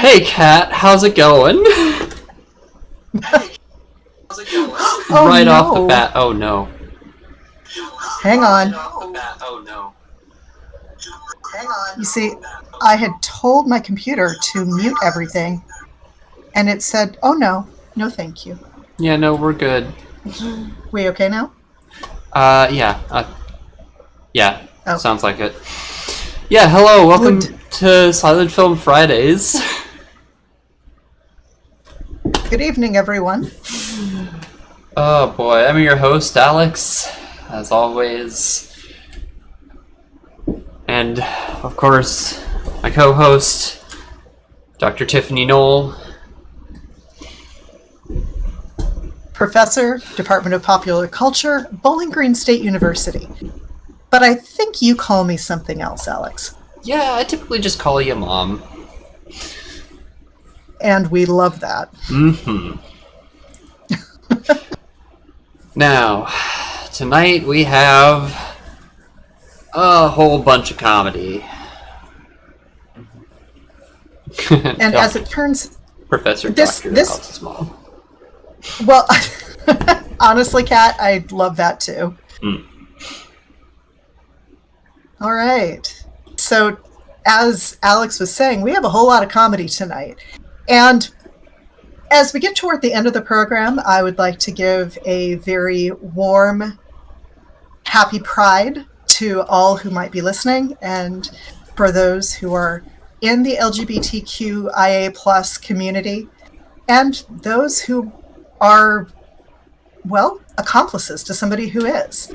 Hey, Kat, how's it going? Oh, right no. off the bat. Oh, no. Hang on. Oh, no. You see, I had told my computer to mute everything, and it said, oh, no. No, thank you. Yeah, no, we're good. We okay now? Yeah. Yeah, Oh. sounds like it. Yeah, hello, welcome Good. to Silent Film Fridays. Good evening, everyone. Oh, boy, I'm your host, Alex, as always. And, of course, my co-host, Dr. Tiffany Knoll. Professor, Department of Popular Culture, Bowling Green State University. But I think you call me something else, Alex. Yeah, I typically just call you Mom. And we love that. Mm-hmm. Now, tonight we have a whole bunch of comedy. And as it turns... Professor this- Dr. this- House's mom. Well, honestly, Kat, I love that too. All right. So, as Alex was saying, we have a whole lot of comedy tonight. And as we get toward the end of the program, I would like to give a very warm, happy pride to all who might be listening, and for those who are in the LGBTQIA+ community, and those who are, well, accomplices to somebody who is.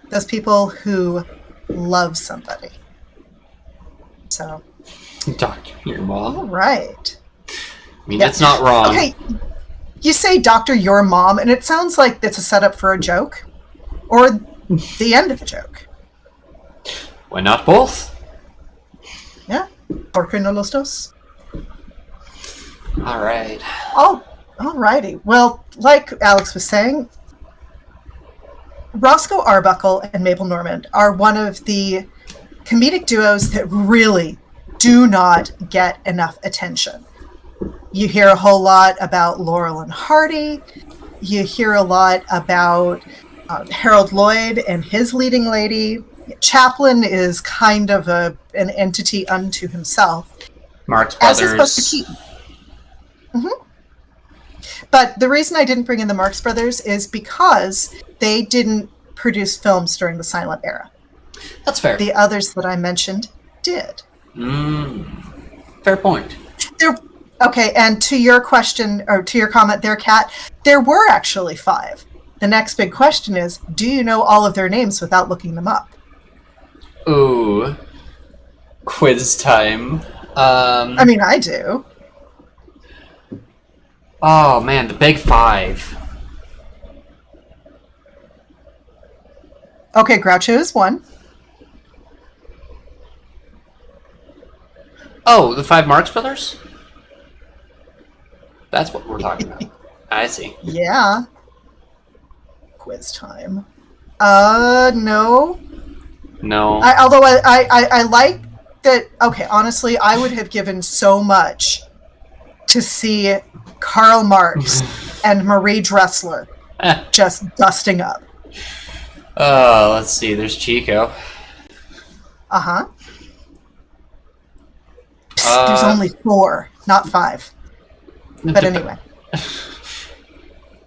Those people who love somebody. So, Doctor, your all mom? right. I mean, it's not wrong. Okay, you say Doctor, your mom, and it sounds like it's a setup for a joke, or the end of a joke. Why not both? Yeah? ¿Por qué no los dos? All right. Oh, alrighty. Well, like Alex was saying, Roscoe Arbuckle and Mabel Normand are one of the comedic duos that really do not get enough attention. You hear a whole lot about Laurel and Hardy. You hear a lot about Harold Lloyd and his leading lady. Chaplin is kind of an entity unto himself. Marx As is Brothers. Buster Keaton. Mm-hmm. But the reason I didn't bring in the Marx Brothers is because they didn't produce films during the silent era. That's fair. The others that I mentioned did. Fair point. Okay, and to your question, or to your comment there, Kat, there were actually 5. The next big question is, do you know all of their names without looking them up? Ooh. Quiz time. I mean, I do. Oh, man, the big 5. Okay, Groucho is 1. Oh, the 5 Marx Brothers? That's what we're talking about. I see. Yeah. Quiz time. No. No. Although I like that. Okay, honestly, I would have given so much to see Karl Marx and Marie Dressler just dusting up. Let's see. There's Chico. Uh-huh. Psst, there's only 4, not 5. But anyway.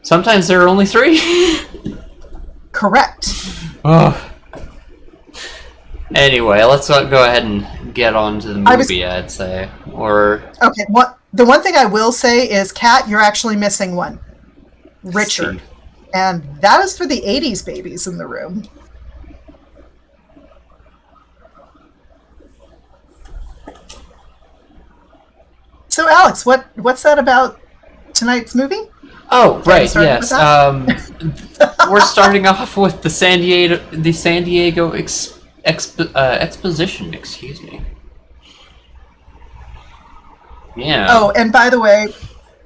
Sometimes there are only 3. Correct. Oh. Anyway, let's go ahead and get on to the movie, I'd say. Or... Okay, the one thing I will say is, Kat, you're actually missing one. Richard. And that is for the 80s babies in the room. So, Alex, what's that about tonight's movie? Oh, right, Yes. We're starting off with the San Diego exposition, excuse me. Yeah. Oh, and by the way,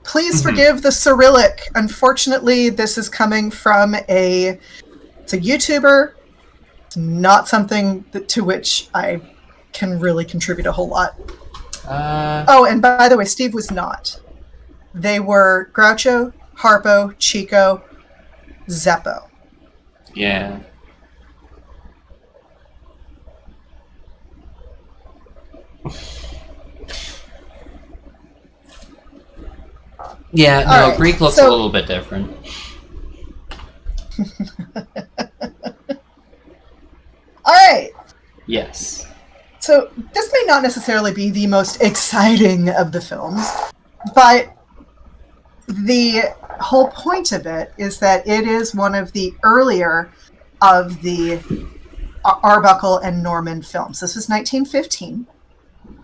please forgive the Cyrillic. Unfortunately, this is coming from it's a YouTuber. It's not something to which I can really contribute a whole lot. Oh, and by the way, Steve was not. They were Groucho, Harpo, Chico, Zeppo. Yeah. Yeah, no, All right, Greek looks a little bit different. All right. Yes. So this may not necessarily be the most exciting of the films, but the whole point of it is that it is one of the earlier of the Arbuckle and Norman films. This was 1915,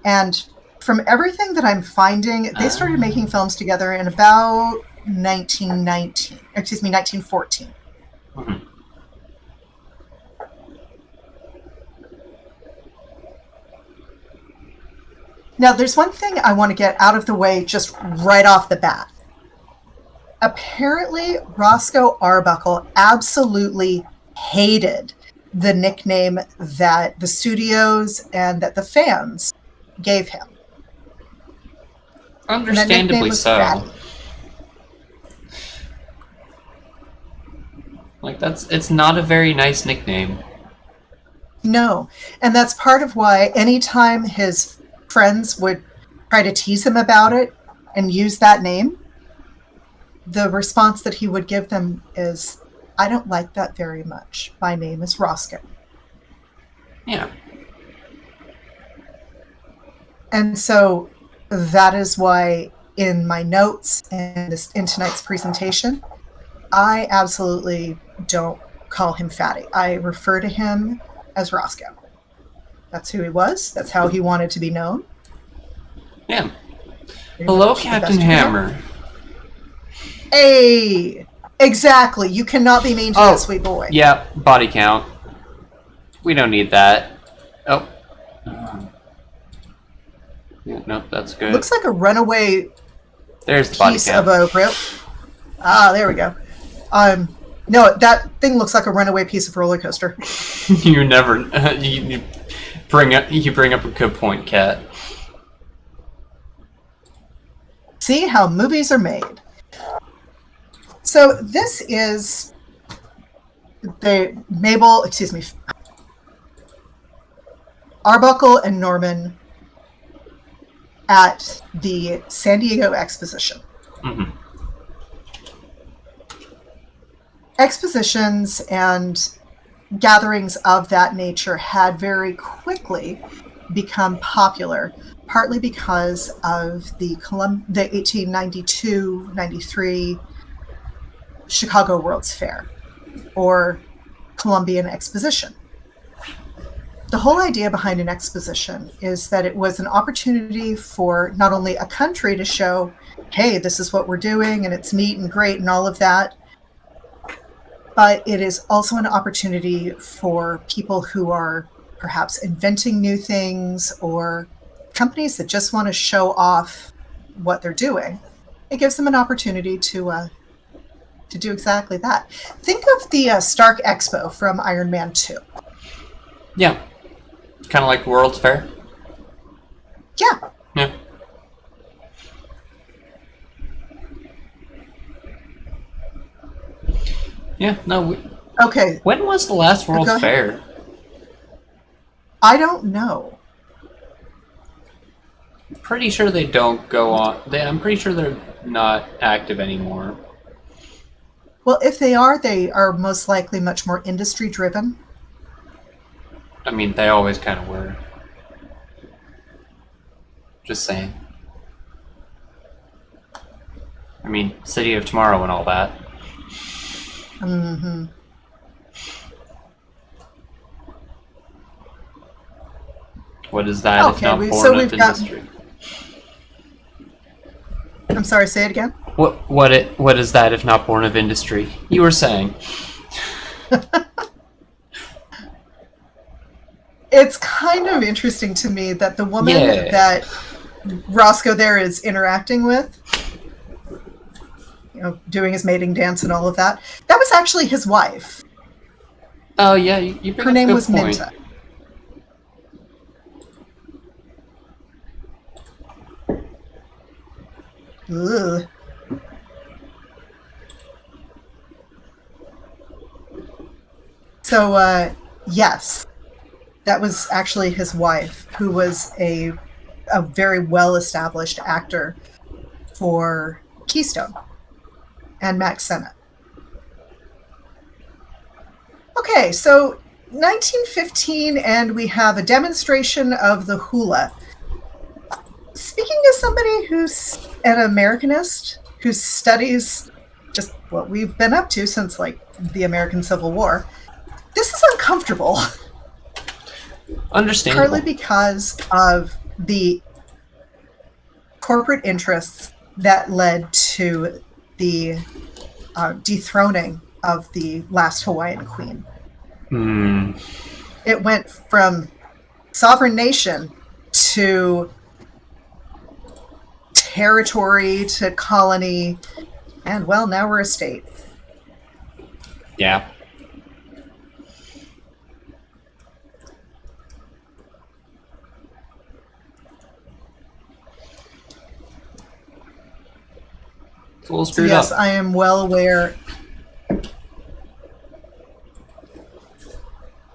and from everything that I'm finding, they started making films together in about 1914. Mm-hmm. Now, there's one thing I want to get out of the way just right off the bat. Apparently, Roscoe Arbuckle absolutely hated the nickname that the studios and that the fans gave him. Understandably so. Fatty. Like, it's not a very nice nickname. No, and that's part of why anytime his friends would try to tease him about it and use that name, the response that he would give them is, I don't like that very much. My name is Roscoe. Yeah. And so that is why in my notes and in tonight's presentation, I absolutely don't call him Fatty. I refer to him as Roscoe. That's who he was. That's how he wanted to be known. Yeah. Hello, Captain Hammer. Hey! Exactly. You cannot be mean to that sweet boy. Yeah, body count. We don't need that. Oh. Yeah, nope, that's good. Looks like a runaway There's the body piece count. of a rail. Ah, there we go. No, that thing looks like a runaway piece of roller coaster. You never. You bring up a good point, Kat. See how movies are made. So this is the Arbuckle and Norman at the San Diego Exposition. Mm-hmm. Expositions and gatherings of that nature had very quickly become popular, partly because of the 1892-93 Chicago World's Fair, or Columbian Exposition. The whole idea behind an exposition is that it was an opportunity for not only a country to show, hey, this is what we're doing and it's neat and great and all of that, but it is also an opportunity for people who are perhaps inventing new things or companies that just want to show off what they're doing. It gives them an opportunity to do exactly that. Think of the Stark Expo from Iron Man 2. Yeah. Kind of like World's Fair? Yeah. Yeah. Yeah, no. Okay. When was the last World's Fair? I don't know. I'm pretty sure they don't go on. I'm pretty sure they're not active anymore. Well, if they are most likely much more industry driven. I mean, they always kind of were. Just saying. I mean, City of Tomorrow and all that. Mm-hmm. What is that if not born of industry? I'm sorry, say it again? What is that if not born of industry? You were saying. It's kind of interesting to me that the woman that Roscoe there is interacting with, doing his mating dance and all of that, that was actually his wife. Oh, yeah, you bring Her name was point. Minta. Ugh. So, yes, that was actually his wife, who was a very well-established actor for Keystone and Max Sennett. Okay, so 1915, and we have a demonstration of the hula. Speaking as somebody who's an Americanist, who studies just what we've been up to since, like, the American Civil War, this is uncomfortable. Understandable. Partly because of the corporate interests that led to the dethroning of the last Hawaiian queen. It went from sovereign nation to territory to colony, and, well, now we're a state. Yeah. It's a little screwed up. Yes, I am well aware.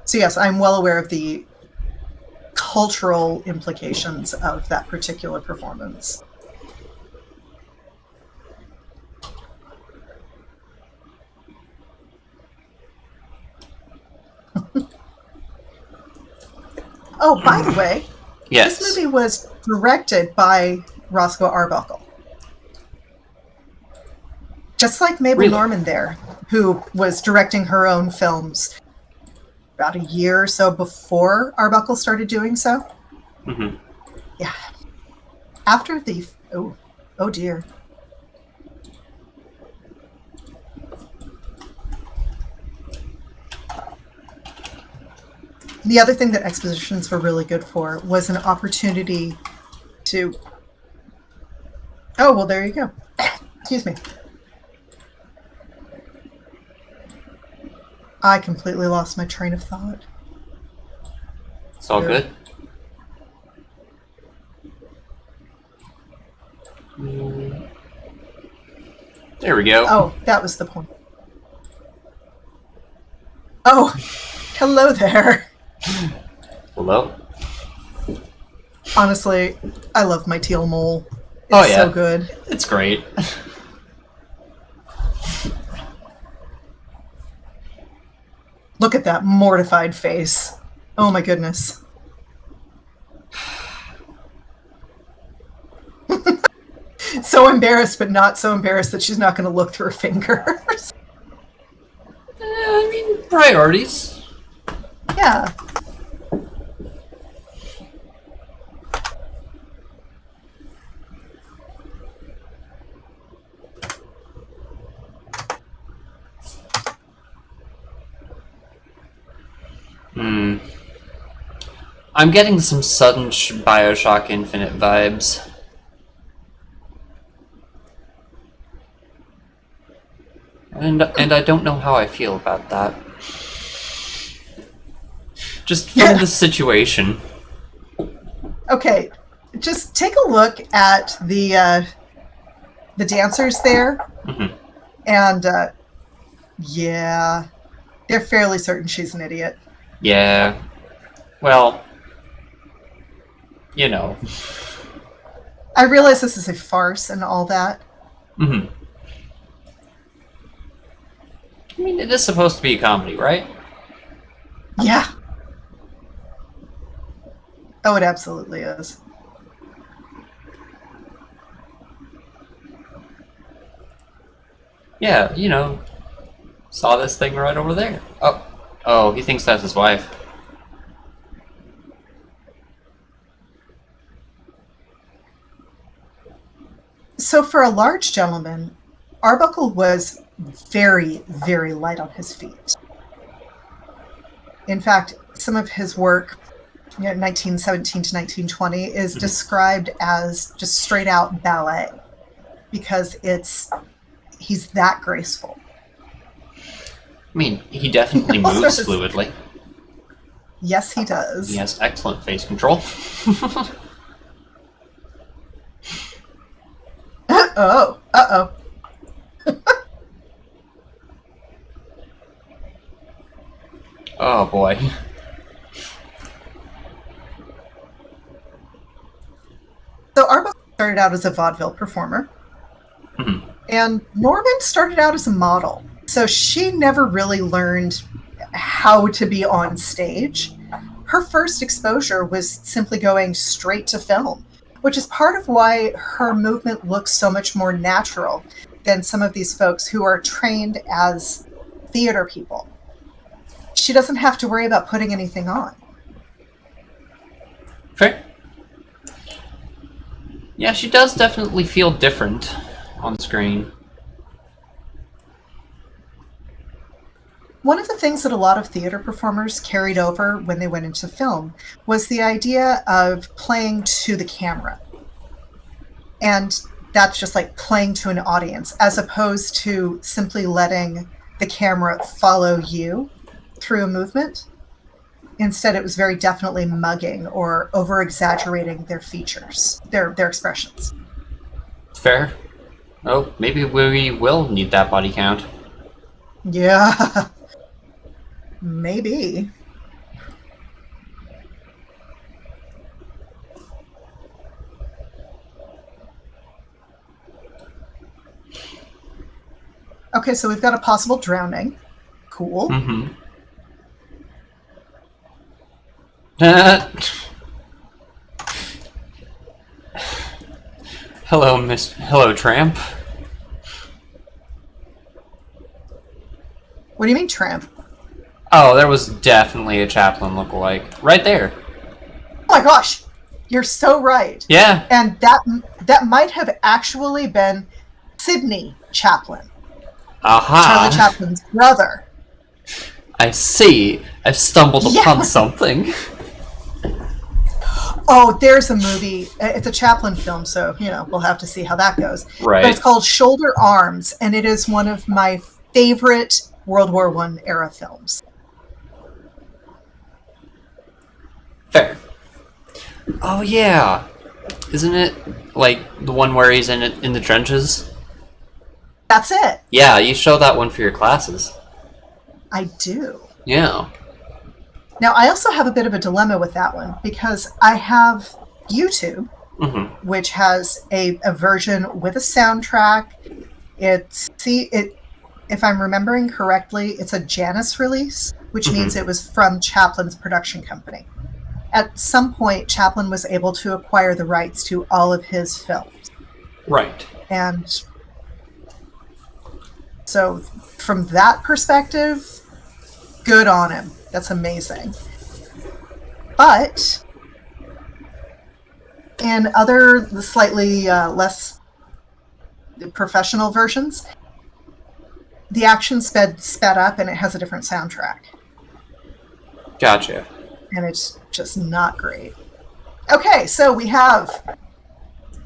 So yes, I'm well aware of the cultural implications of that particular performance. Oh, by the way, Yes. this movie was directed by Roscoe Arbuckle. Just like Mabel Really? Normand there, who was directing her own films about a year or so before Arbuckle started doing so. Mm-hmm. Yeah. After the... Oh dear. The other thing that expositions were really good for was an opportunity to... Oh, well, there you go. Excuse me. I completely lost my train of thought. It's all Good. good. There we go. Oh, that was the point. Oh, hello there. Hello? Honestly, I love my teal mole. It's Oh, yeah. so good. It's great. Look at that mortified face. Oh my goodness. So embarrassed, but not so embarrassed that she's not going to look through her fingers. I mean, priorities. Yeah. I'm getting some sudden Bioshock Infinite vibes. And I don't know how I feel about that. Just from the situation. Okay, just take a look at the dancers there, and yeah, they're fairly certain she's an idiot. Yeah. Well, you know. I realize this is a farce and all that. I mean, it is supposed to be a comedy, right? Yeah. Oh, it absolutely is. Yeah, you know, saw this thing right over there. Oh, he thinks that's his wife. So for a large gentleman, Arbuckle was very, very light on his feet. In fact, some of his work, 1917 to 1920, is described as just straight out ballet, because he's that graceful. I mean, he definitely moves fluidly. Yes, he does. He has excellent face control. Oh, uh-oh. Oh boy. So Arbuckle started out as a vaudeville performer, and Norman started out as a model. So she never really learned how to be on stage. Her first exposure was simply going straight to film, which is part of why her movement looks so much more natural than some of these folks who are trained as theater people. She doesn't have to worry about putting anything on. Fair. Yeah, she does definitely feel different on screen. One of the things that a lot of theater performers carried over when they went into film was the idea of playing to the camera. And that's just like playing to an audience, as opposed to simply letting the camera follow you through a movement. Instead, it was very definitely mugging or over-exaggerating their features, their expressions. Fair. Oh, maybe we will need that body count. Yeah, maybe. Okay, so we've got a possible drowning. Cool. Mm-hmm. Hello, tramp. What do you mean, tramp? Oh, there was definitely a Chaplin lookalike. Right there. Oh my gosh! You're so right. Yeah. And that might have actually been Sidney Chaplin. Aha. Charlie Chaplin's brother. I see. I've stumbled upon something. Oh, there's a movie. It's a Chaplin film, so, we'll have to see how that goes. Right. But it's called Shoulder Arms, and it is one of my favorite World War I era films. Fair. Oh, yeah. Isn't it, like, the one where he's in the trenches? That's it. Yeah, you show that one for your classes. I do. Yeah. Now, I also have a bit of a dilemma with that one, because I have YouTube, which has a version with a soundtrack. If I'm remembering correctly, it's a Janus release, which means it was from Chaplin's production company. At some point, Chaplin was able to acquire the rights to all of his films. Right. And so, from that perspective, good on him. That's amazing. But in other slightly less professional versions, the action sped up and it has a different soundtrack. Gotcha. And it's just not great. Okay, so we have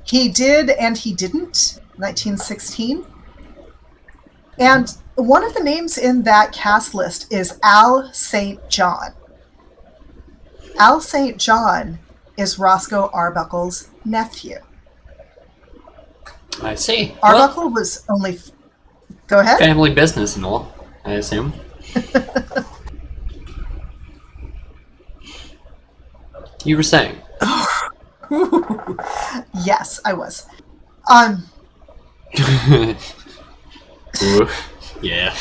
He Did and He Didn't, 1916. And one of the names in that cast list is Al St. John. Al St. John is Roscoe Arbuckle's nephew. I see. Arbuckle was only... Go ahead. Family business and all, I assume. You were saying. Yes, I was. Ooh, yeah.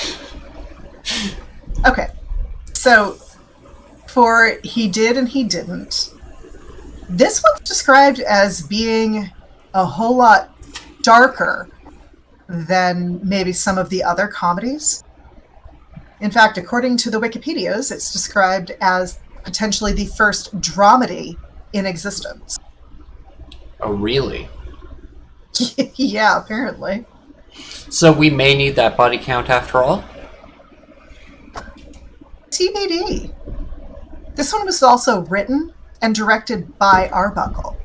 Okay. So, for He Did and He Didn't, this one's described as being a whole lot darker than maybe some of the other comedies. In fact, according to the Wikipedias, it's described as potentially the first dramedy in existence. Oh, really? Yeah, apparently. So we may need that body count after all? TBD. This one was also written and directed by Arbuckle.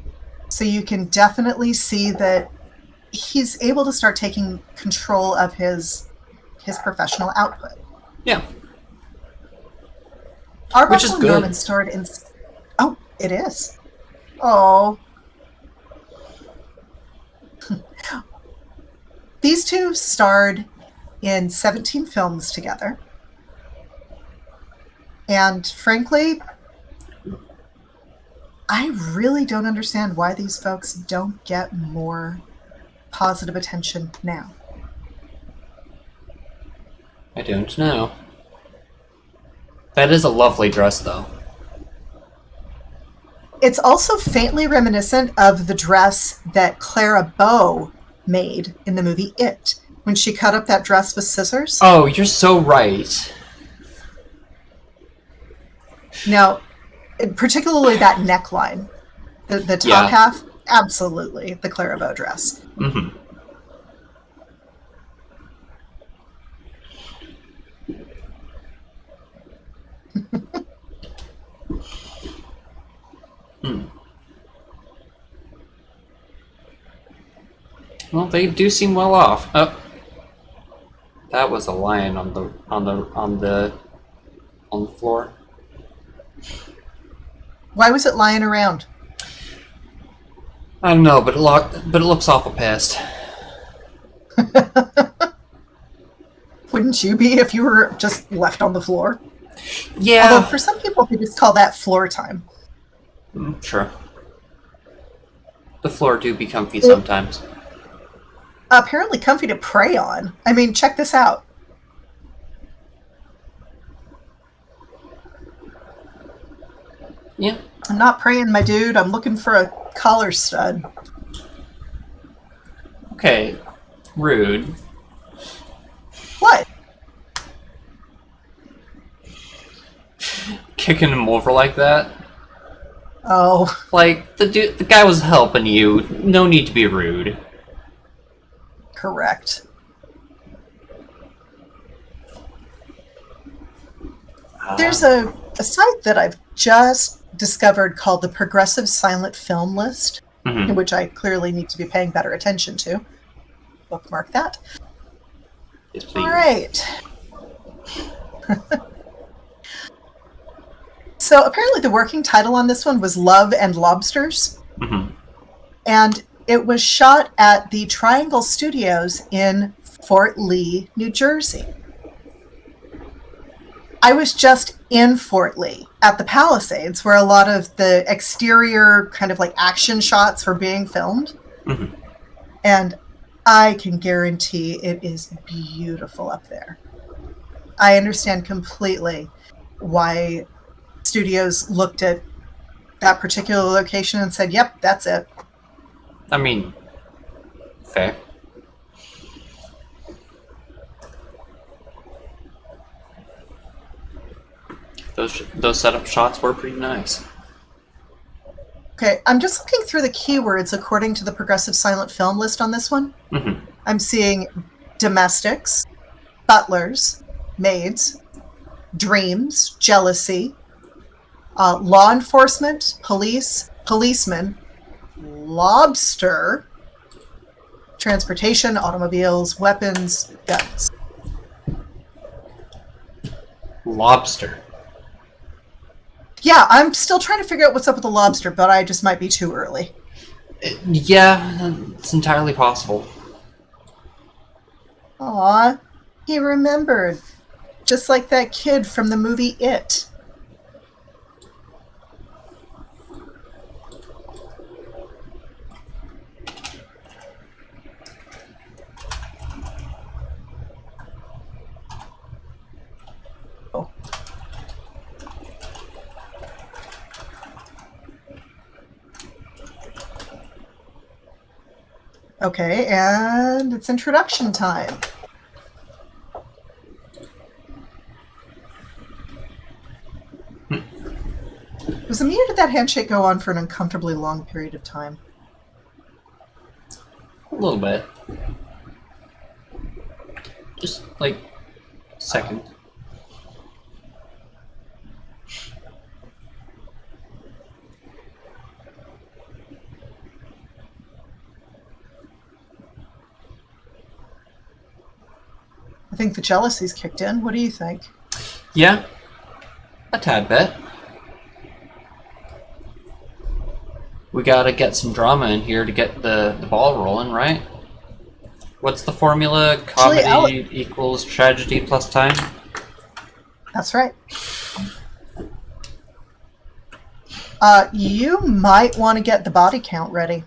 So you can definitely see that he's able to start taking control of his professional output. Yeah. Arbuckle Which is and good. Norman starred in... Oh, it is. Oh. These two starred in 17 films together. And frankly, I really don't understand why these folks don't get more positive attention now. I don't know. That is a lovely dress, though. It's also faintly reminiscent of the dress that Clara Bow made in the movie It, when she cut up that dress with scissors. Oh, you're so right. Now, particularly that neckline, the top half, absolutely the Clara Bow dress. Mm-hmm. Well, they do seem well off. Oh, that was a lion on the floor. Why was it lying around? I don't know, but it looks awful pissed. Wouldn't you be if you were just left on the floor? Yeah. Although for some people, they just call that floor time. Sure. The floor do be comfy sometimes. Apparently comfy to prey on. I mean, check this out. Yeah. I'm not praying, my dude. I'm looking for a collar stud. Okay. Rude. What? Kicking him over like that? Oh. Like, the guy was helping you. No need to be rude. Correct. There's a site that I've just discovered called the Progressive Silent Film List, which I clearly need to be paying better attention to. Bookmark that. Yes, please. All right. So apparently the working title on this one was Love and Lobsters. Mm-hmm. And it was shot at the Triangle Studios in Fort Lee, New Jersey. I was just in Fort Lee at the Palisades where a lot of the exterior kind of like action shots were being filmed. Mm-hmm. And I can guarantee it is beautiful up there. I understand completely why studios looked at that particular location and said, yep, that's it. I mean, fair. Those setup shots were pretty nice. Okay, I'm just looking through the keywords according to the Progressive Silent Film List on this one. Mm-hmm. I'm seeing domestics, butlers, maids, dreams, jealousy, law enforcement, police, policemen, lobster, transportation, automobiles, weapons, guns. Lobster. Yeah, I'm still trying to figure out what's up with the lobster, but I just might be too early. Yeah, it's entirely possible. Aw, he remembered. Just like that kid from the movie It. Oh. Okay, and it's introduction time. Was it me or did that handshake go on for an uncomfortably long period of time? A little bit. Just like a second. I think the jealousy's kicked in. What do you think? Yeah, a tad bit. We gotta get some drama in here to get the ball rolling, right? What's the formula? Actually, Comedy equals tragedy plus time? That's right. You might want to get the body count ready.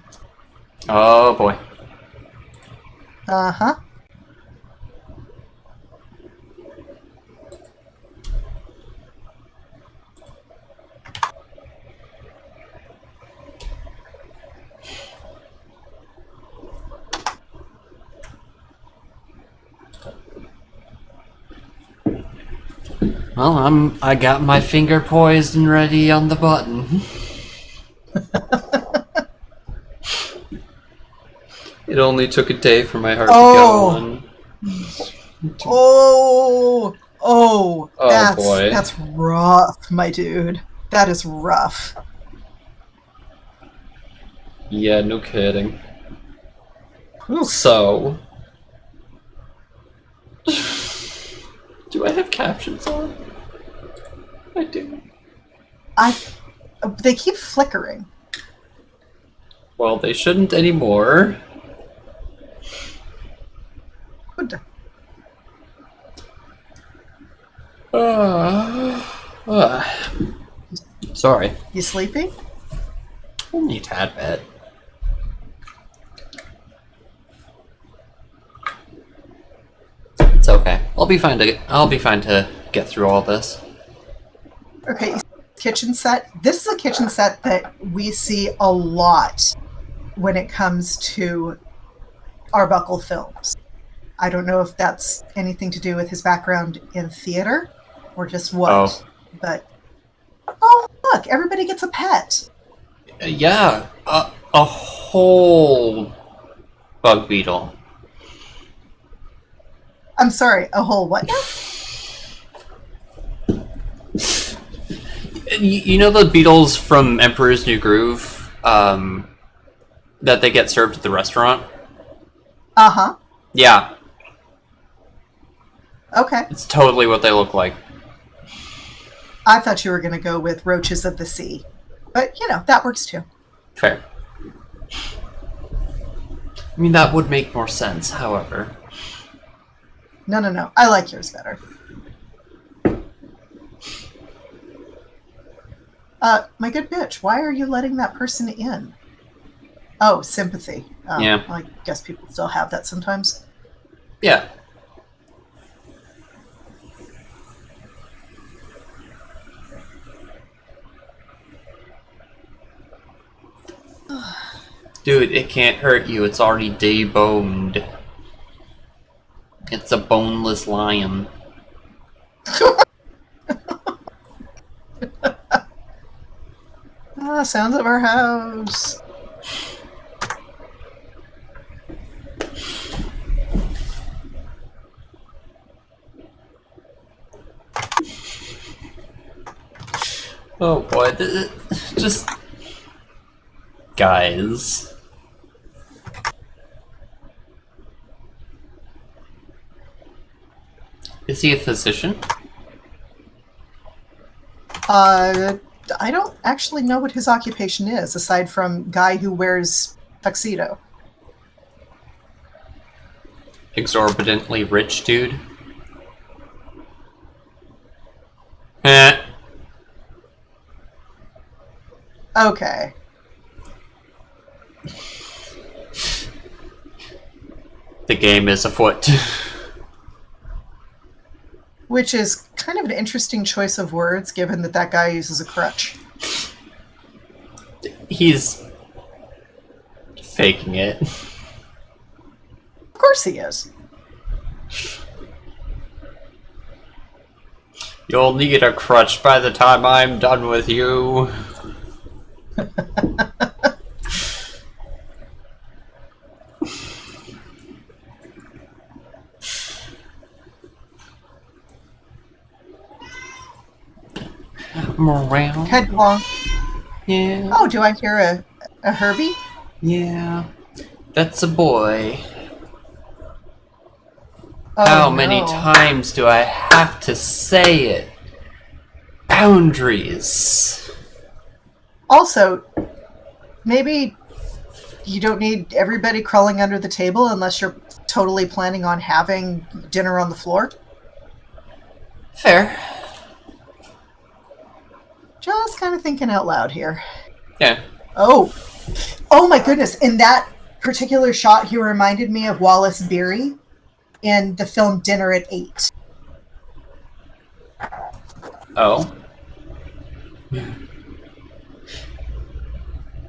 Oh boy. Uh-huh. Well, I got my finger poised and ready on the button. It only took a day for my heart to go on. Oh, boy. That's rough, my dude. That is rough. Yeah, no kidding. Oof. So, do I have captions on? I do. They keep flickering. Well, they shouldn't anymore. Good. Sorry. You sleepy? Only a tad bit. It's okay. I'll be fine to get through all this. Okay, kitchen set. This is a kitchen set that we see a lot when it comes to Arbuckle films. I don't know if that's anything to do with his background in theater or just what. Oh. But look, everybody gets a pet. Yeah, a whole bug beetle. I'm sorry, a whole what now? You know the beetles from Emperor's New Groove that they get served at the restaurant? Uh-huh. Yeah. Okay. It's totally what they look like. I thought you were going to go with roaches of the sea. But, that works too. Fair. I mean, that would make more sense, however. No. I like yours better. My good bitch, why are you letting that person in? Oh, sympathy. Yeah. I guess people still have that sometimes. Yeah. Dude, it can't hurt you. It's already deboned. It's a boneless lion. Sounds of our house. Oh boy, just... Guys. Is he a physician? I don't actually know what his occupation is, aside from guy who wears tuxedo. Exorbitantly rich dude? Eh. Okay. The game is afoot. Which is kind of an interesting choice of words, given that guy uses a crutch. He's faking it. Of course he is. You'll need a crutch by the time I'm done with you. Morale. Head long. Yeah. Oh, do I hear a Herbie? Yeah. That's a boy. Oh, How many times do I have to say it? Boundaries. Also, maybe you don't need everybody crawling under the table unless you're totally planning on having dinner on the floor? Fair. Just kind of thinking out loud here. Yeah. Oh my goodness. In that particular shot, he reminded me of Wallace Beery in the film Dinner at 8. Oh.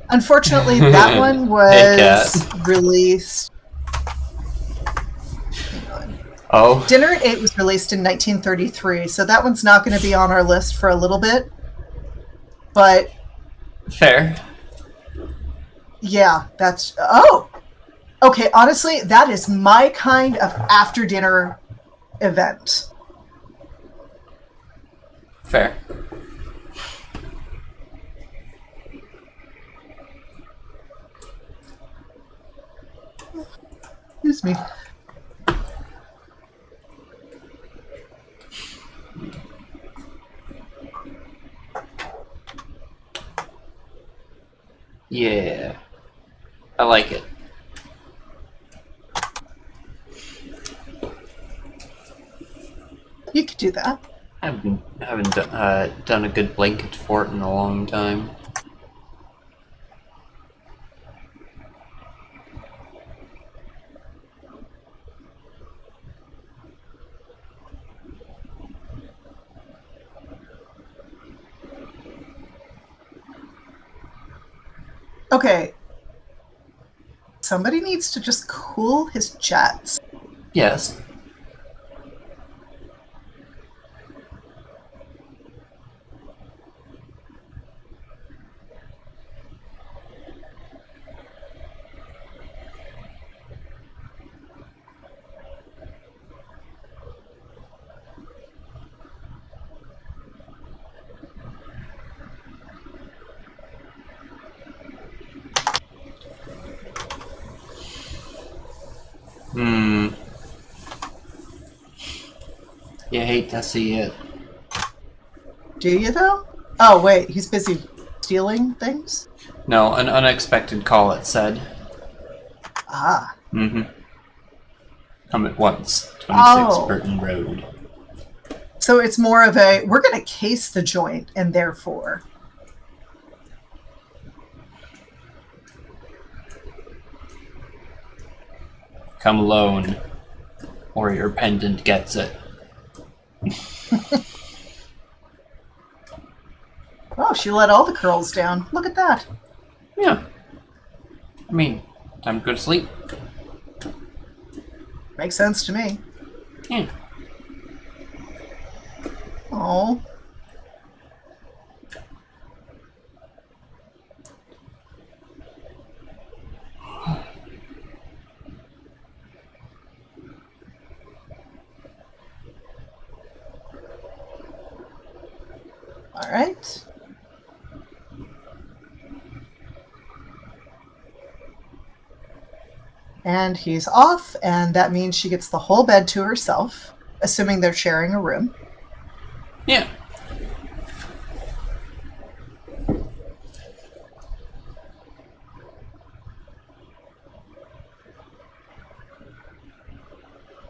Unfortunately, that one was released. Hang on. Oh. Dinner at 8 was released in 1933, so that one's not going to be on our list for a little bit. But fair. Yeah, that's... Oh! Okay, honestly, that is my kind of after-dinner event. Fair. Excuse me. Yeah. I like it. You could do that. I haven't done a good blanket fort in a long time. Okay. Somebody needs to just cool his jets. Yes. You hate to see it. Do you, though? Oh, wait, he's busy stealing things? No, an unexpected call, it said. Ah. Mm-hmm. Come at once. 26 Burton Road. So it's more of a, we're going to case the joint, and therefore... Come alone, or your pendant gets it. Oh, she let all the curls down. Look at that. Yeah. I mean, time to go to sleep. Makes sense to me. Yeah. Oh. All right. And he's off, and that means she gets the whole bed to herself, assuming they're sharing a room. Yeah.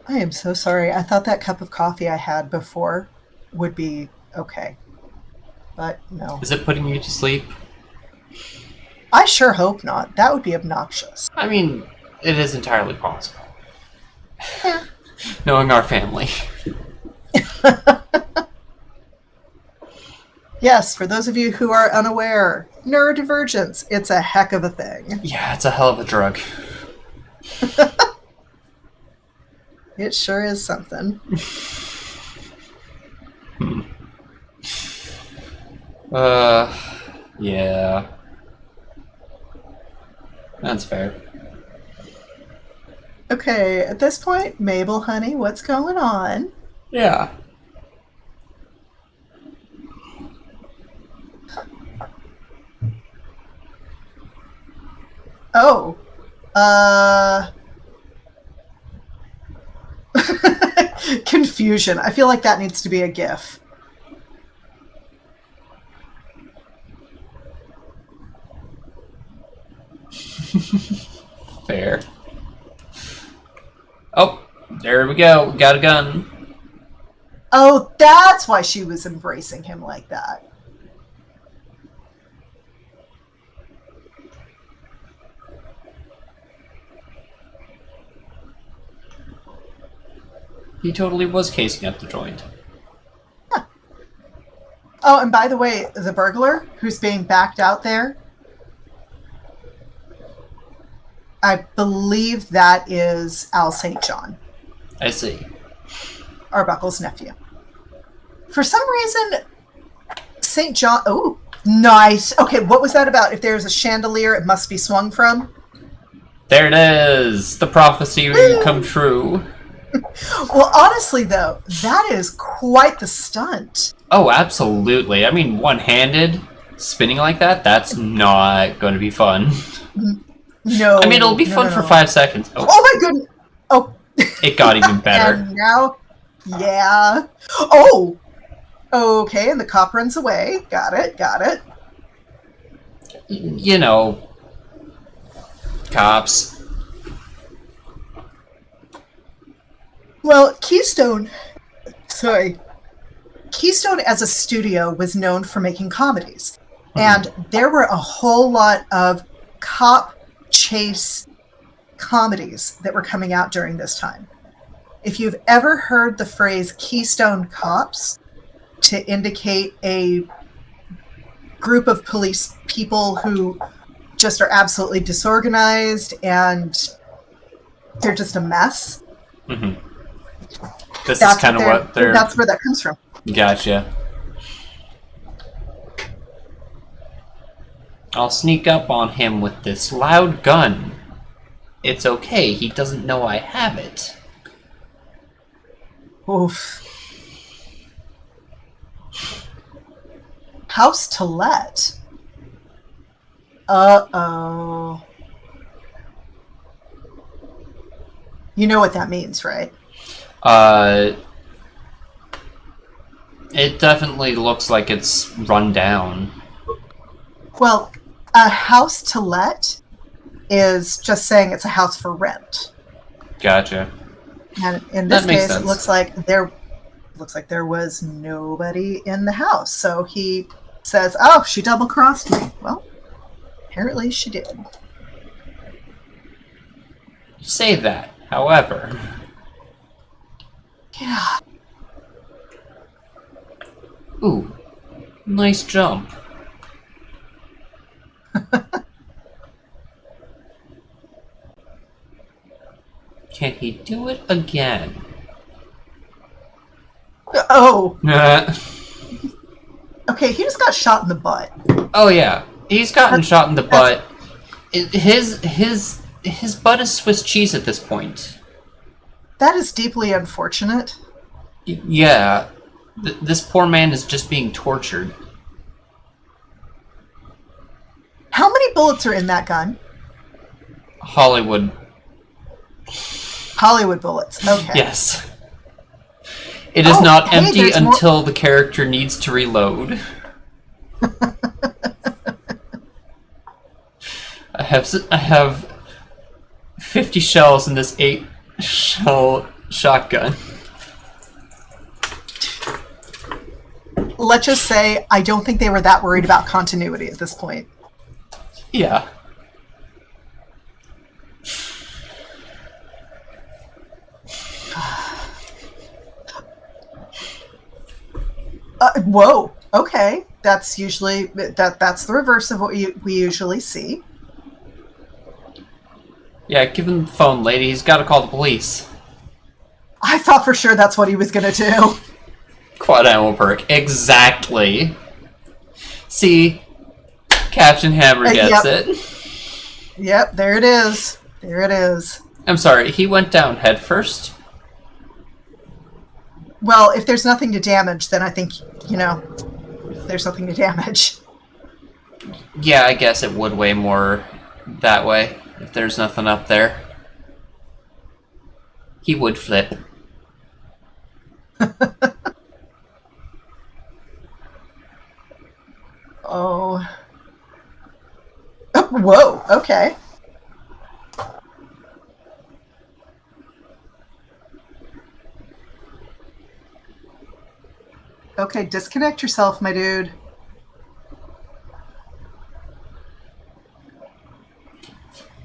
I am so sorry. I thought that cup of coffee I had before would be okay. But no. Is it putting you to sleep? I sure hope not. That would be obnoxious. I mean, it is entirely possible. Yeah. Knowing our family. Yes, for those of you who are unaware, neurodivergence, it's a heck of a thing. Yeah, it's a hell of a drug. It sure is something. Yeah. That's fair. Okay, at this point, Mabel, honey, what's going on? Yeah. Oh. Confusion. I feel like that needs to be a GIF. Fair. There we go. Got a gun. Oh, that's why she was embracing him like that. He totally was casing up the joint. Huh. Oh, and by the way, the burglar who's being backed out there, I believe that is Al St. John. I see. Arbuckle's nephew. For some reason, St. John... Oh, nice. Okay, what was that about? If there's a chandelier, it must be swung from? There it is! The prophecy will come true. Well, honestly, though, that is quite the stunt. Oh, absolutely. I mean, one-handed, spinning like that, that's not going to be fun. No. I mean, it'll be fun for 5 seconds. Oh my goodness. Oh. It got even better. And now, yeah. Oh. Okay, and the cop runs away. Got it. You know, cops. Well, Keystone as a studio was known for making comedies. And there were a whole lot of cop chase comedies that were coming out during this time. If you've ever heard the phrase Keystone Cops to indicate a group of police people who just are absolutely disorganized and they're just a mess. Mm-hmm. This is kind of what they're... That's where that comes from. Gotcha. I'll sneak up on him with this loud gun. It's okay, he doesn't know I have it. Oof. House to let. Uh-oh. You know what that means, right? It definitely looks like it's run down. Well, a house to let is just saying it's a house for rent. Gotcha. And in this case, sense. it looks like there was nobody in the house. So he says, "Oh, she double-crossed me." Well, apparently she did. You say that, however... Yeah. Ooh, nice jump. Can he do it again? Oh. Okay, he just got shot in the butt. Oh yeah, he's gotten shot in the butt. His butt is Swiss cheese at this point. That is deeply unfortunate. Yeah, this poor man is just being tortured. How many bullets are in that gun? Hollywood bullets. Okay. Yes. It is not empty until the character needs to reload. I have 50 shells in this 8-shell shotgun. Let's just say I don't think they were that worried about continuity at this point. Yeah. Whoa. Okay. That's usually that's the reverse of what we usually see. Yeah, give him the phone, lady. He's got to call the police. I thought for sure that's what he was gonna do. Quad ammo perk. Exactly. See? Captain Hammer gets it. Yep, there it is. There it is. I'm sorry, he went down head first? Well, if there's nothing to damage, then I think, there's nothing to damage. Yeah, I guess it would weigh more that way, if there's nothing up there. He would flip. Oh. Whoa, okay. Okay, disconnect yourself, my dude.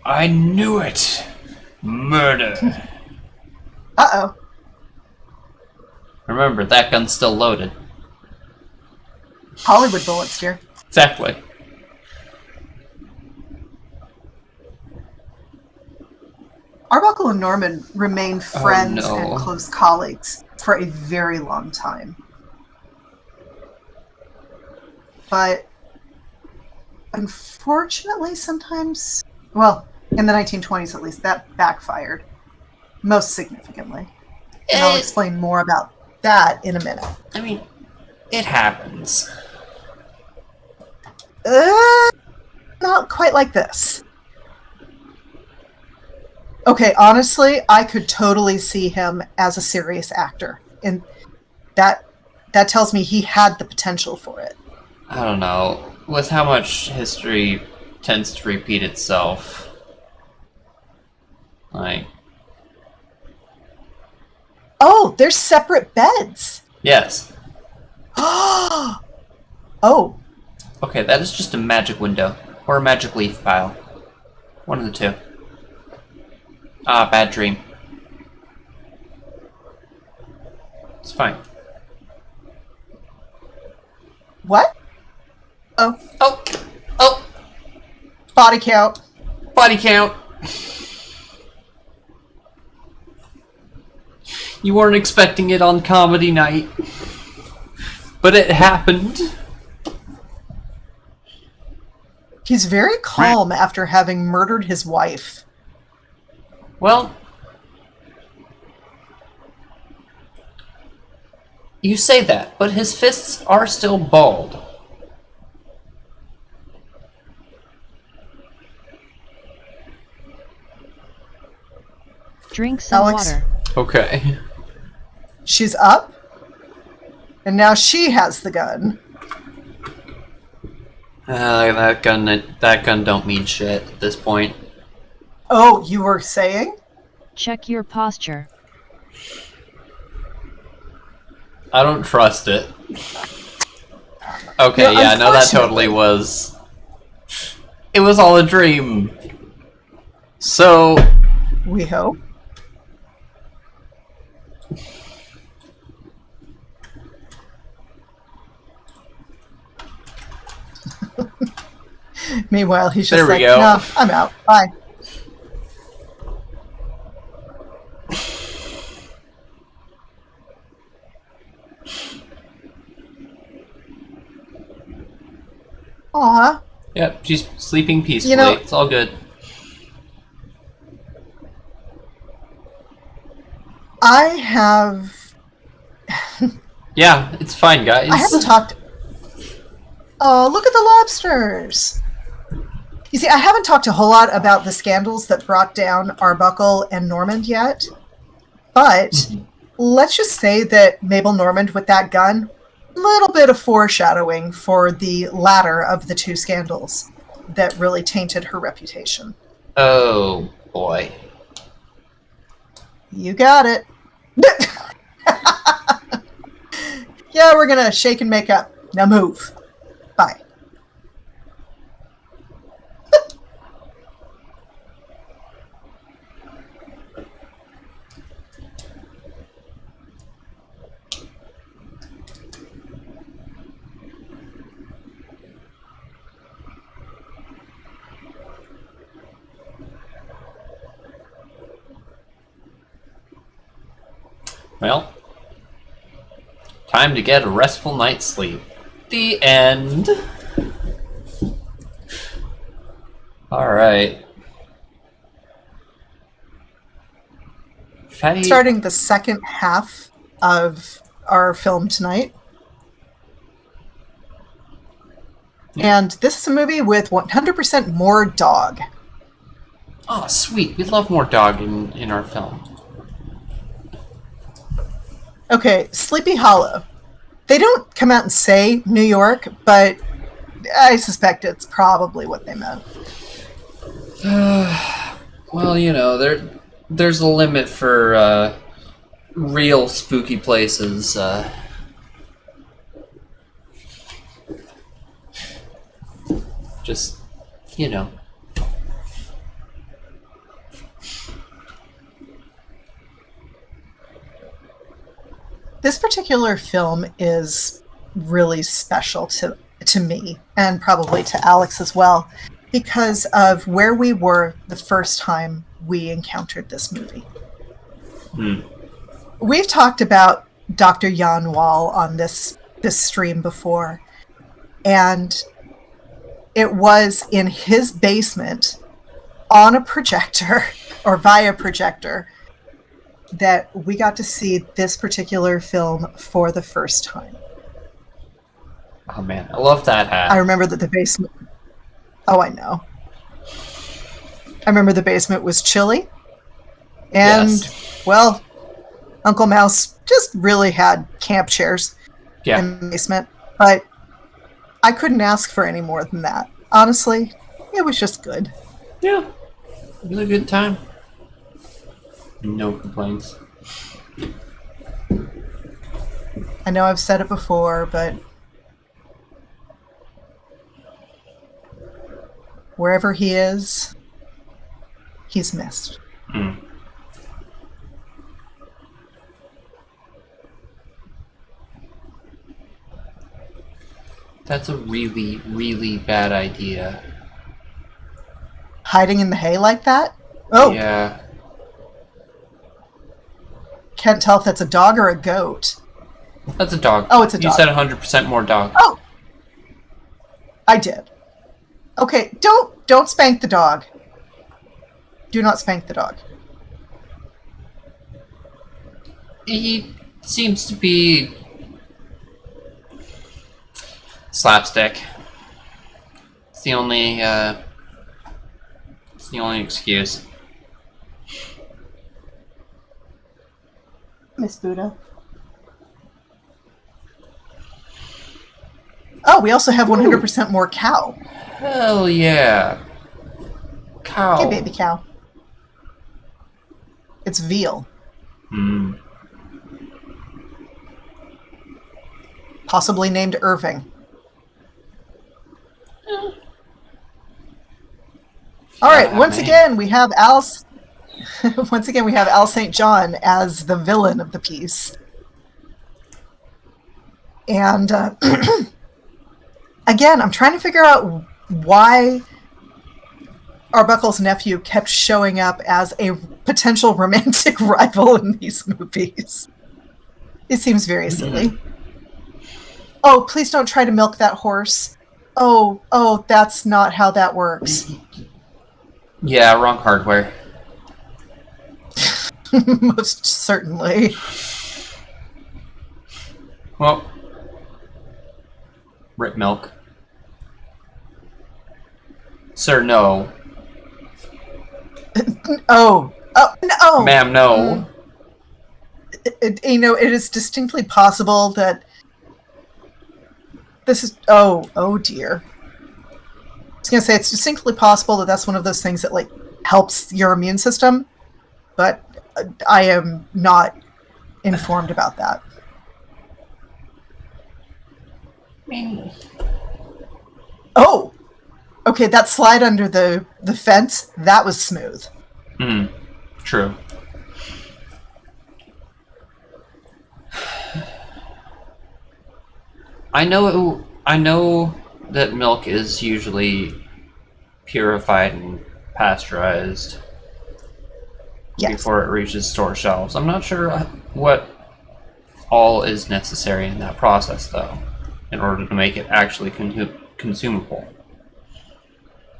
I knew it! Murder! Uh-oh. Remember, that gun's still loaded. Hollywood bullets, dear. Exactly. Arbuckle and Norman remained friends Oh, no. and close colleagues for a very long time. But unfortunately, sometimes, well, in the 1920s at least, that backfired most significantly. And I'll explain more about that in a minute. I mean, it happens. Not quite like this. Okay, honestly, I could totally see him as a serious actor. And that tells me he had the potential for it. I don't know. With how much history tends to repeat itself. Like... Oh, there's separate beds. Yes. Oh. Okay, that is just a magic window. Or a magic leaf pile. One of the two. Ah, bad dream. It's fine. What? Oh. Oh! Body count. Body count! You weren't expecting it on comedy night. But it happened. He's very calm after having murdered his wife. Well, you say that, but his fists are still balled. Drink some Alex? water. Okay. She's up, and now she has the gun. That gun don't mean shit at this point. Oh, you were saying? Check your posture. I don't trust it. Okay, Yeah, yeah, no, that unfortunately. totally was... It was all a dream. So... We hope. Meanwhile, he's just There we like, go. no, I'm out. Bye. Aw. Yep, she's sleeping peacefully. You know- It's all good. I have... Yeah, it's fine, guys. I haven't talked... Oh, look at the lobsters! You see, I haven't talked a whole lot about the scandals that brought down Arbuckle and Normand yet, but let's just say that Mabel Normand with that gun, little bit of foreshadowing for the latter of the two scandals that really tainted her reputation. Oh, boy. You got it. Yeah, we're gonna shake and make up. Now move. Bye. Well, time to get a restful night's sleep. The end. Alright. Starting the second half of our film tonight. And this is a movie with 100% more dog. Oh, sweet. We love more dog in our film. Okay, Sleepy Hollow. They don't come out and say New York, but I suspect it's probably what they meant. Well, you know, there's a limit for real spooky places. Just, you know. This particular film is really special to me, and probably to Alex as well, because of where we were the first time we encountered this movie. We've talked about Dr. Jan Wall on this stream before, and it was in his basement on a projector, or via projector, that we got to see this particular film for the first time. Oh man, I love that hat. I remember that the basement... Oh, I know. I remember the basement was chilly. And, well, Uncle Mouse just really had camp chairs in the basement. But I couldn't ask for any more than that. Honestly, it was just good. Yeah. It was a good time. No complaints. I know I've said it before, but wherever he is, he's missed. That's a really, really bad idea. Hiding in the hay like that? Oh! Yeah. Can't tell if that's a dog or a goat. That's a dog. Oh, it's a dog. You said 100% more dog. Oh! I did. Okay, don't spank the dog. Do not spank the dog. He seems to be slapstick. It's the only excuse. Miss Buddha. Oh, we also have 100% more cow. Hell yeah. Cow. Hey, baby cow. It's veal. Possibly named Irving. All right, once again we have Al St. John as the villain of the piece. And again, I'm trying to figure out why Arbuckle's nephew kept showing up as a potential romantic rival in these movies. It seems very silly. Oh, please don't try to milk that horse. Oh, that's not how that works. Yeah, wrong hardware. Most certainly. Well, Rip milk. Sir, no. Oh, no. Ma'am, no. It is distinctly possible that this is... Oh dear. I was going to say, it's distinctly possible that that's one of those things that, like, helps your immune system, but I am not informed about that. Oh! Okay, that slide under the fence, that was smooth. True. I know that milk is usually purified and pasteurized before it reaches store shelves. I'm not sure what all is necessary in that process, though, in order to make it actually consumable.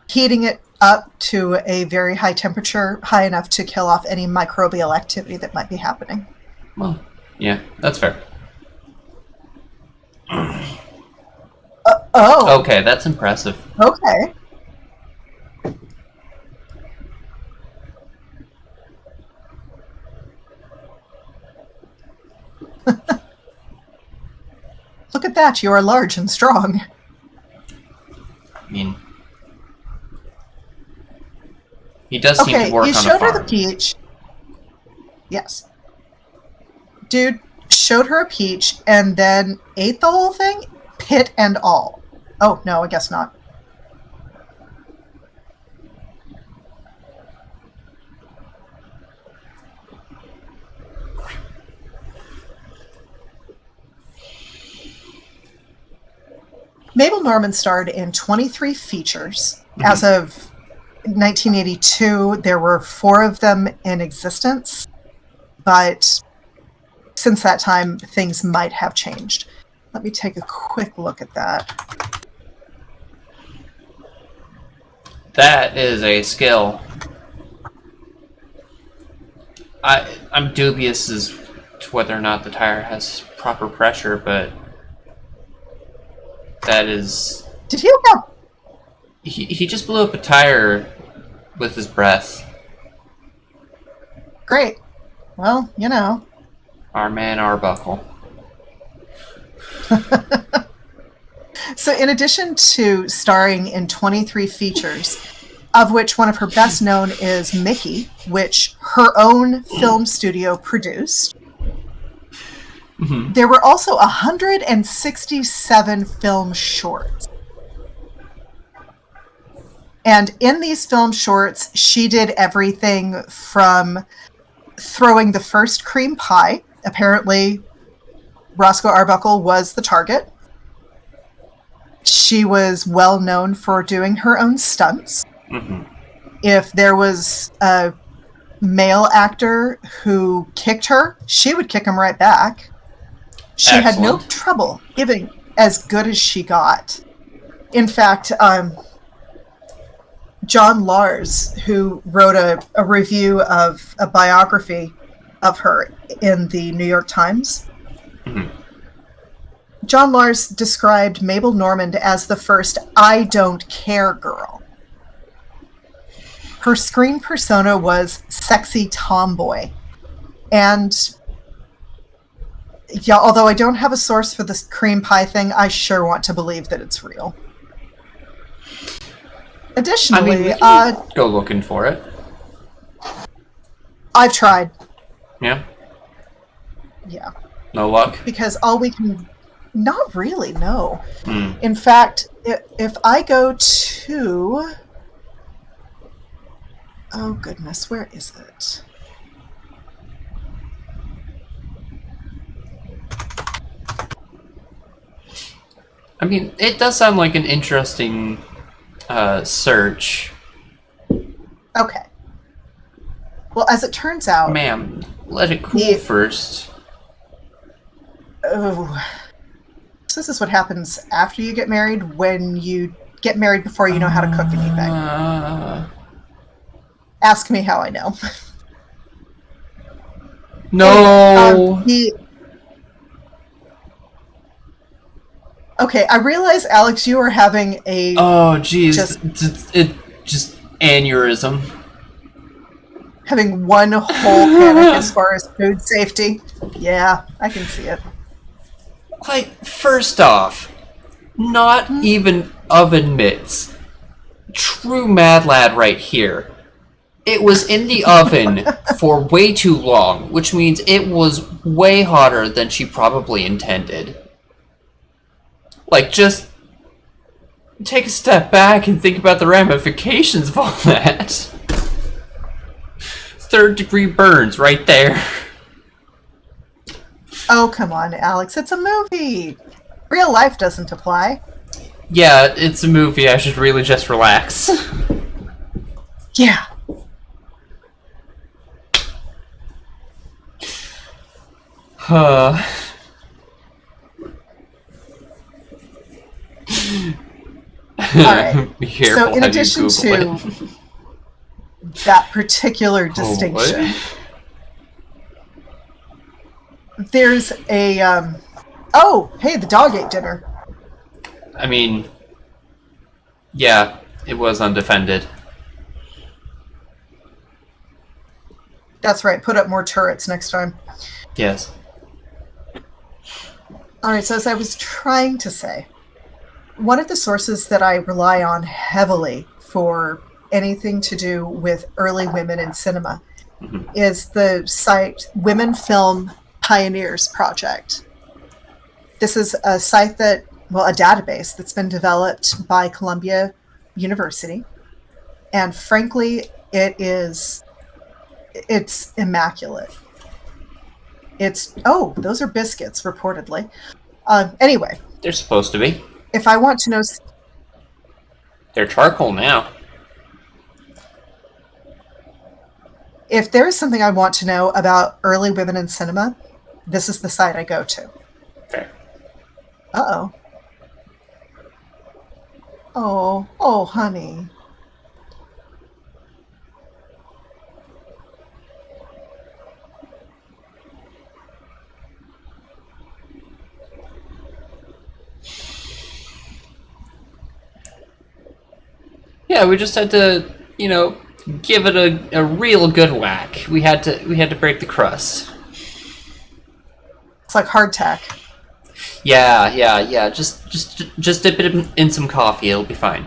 Heating it up to a very high temperature, high enough to kill off any microbial activity that might be happening. Well, yeah, that's fair. Okay, that's impressive. Okay. Look at that, you are large and strong. I mean, he does seem to work on a farm. You showed her the peach. Yes. Dude showed her a peach and then ate the whole thing, pit and all. Oh, no, I guess not. Mabel Normand starred in 23 features. As of 1982, there were 4 of them in existence, but since that time, things might have changed. Let me take a quick look at that. That is a skill. I'm dubious as to whether or not the tire has proper pressure, but that is... Did he have... He just blew up a tire with his breath. Great. Well, you know. Our man Arbuckle. So in addition to starring in 23 features, of which one of her best known is Mickey, which her own film studio produced, there were also 167 film shorts. And in these film shorts, she did everything from throwing the first cream pie. Apparently, Roscoe Arbuckle was the target. She was well known for doing her own stunts. If there was a male actor who kicked her, she would kick him right back. She had no trouble giving as good as she got. In fact, John Lars, who wrote a review of a biography of her in the New York Times, John Lars described Mabel Normand as the first I don't care girl. Her screen persona was sexy tomboy. And yeah, although I don't have a source for this cream pie thing, I sure want to believe that it's real. Additionally, we can go looking for it. I've tried. Yeah? Yeah. No luck? Because all we can... Not really, no. Hmm. In fact, if I go to... Oh, goodness, where is it? I mean, it does sound like an interesting search. Okay. Well, as it turns out... Ma'am, let it cool first. Oh. So this is what happens after you get married, when you get married before you know how to cook anything. Ask me how I know. No! Okay, I realize, Alex, you are having a... Oh, jeez. Just aneurysm. Having one whole panic as far as food safety. Yeah, I can see it. Like, first off, not even oven mitts. True mad lad right here. It was in the oven for way too long, which means it was way hotter than she probably intended. Like, just take a step back and think about the ramifications of all that. 3rd-degree burns right there. Oh, come on, Alex. It's a movie. Real life doesn't apply. Yeah, it's a movie. I should really just relax. Yeah. Alright. So in addition to that particular distinction, there's a oh, hey, the dog ate dinner. I mean, yeah, it was undefended. That's right, put up more turrets next time. Yes. Alright, so as I was trying to say, one of the sources that I rely on heavily for anything to do with early women in cinema is the site Women Film Pioneers Project. This is a site that, well, a database that's been developed by Columbia University. And frankly, it's immaculate. Oh, those are biscuits, reportedly. Anyway. They're supposed to be. If I want to know, They're charcoal now. if there is something I want to know about early women in cinema, this is the site I go to. Fair. Uh-oh. Oh, honey. Yeah, we just had to, give it a real good whack. We had to break the crust. It's like hardtack. Yeah. Just dip it in some coffee. It'll be fine.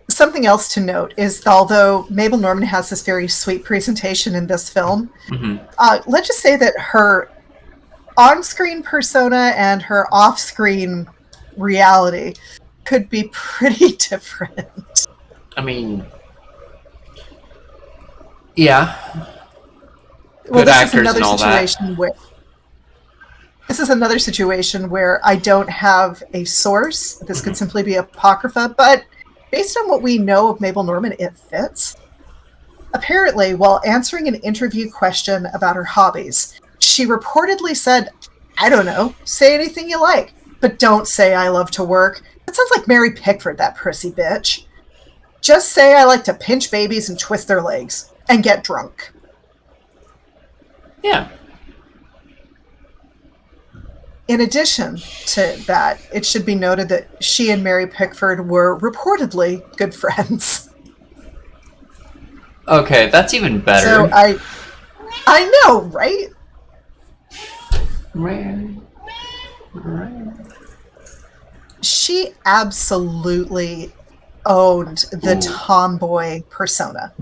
Something else to note is although Mabel Normand has this very sweet presentation in this film, let's just say that her on-screen persona and her off-screen reality could be pretty different. I mean, yeah. Well, Good actors and all that. This is another situation where I don't have a source. This could simply be Apocrypha, but based on what we know of Mabel Normand, it fits. Apparently, while answering an interview question about her hobbies, she reportedly said, I don't know, say anything you like, but don't say I love to work. That sounds like Mary Pickford, that prissy bitch. Just say I like to pinch babies and twist their legs and get drunk. Yeah. In addition to that, it should be noted that she and Mary Pickford were reportedly good friends. Okay, that's even better. So I know, right? Right. She absolutely owned the tomboy persona.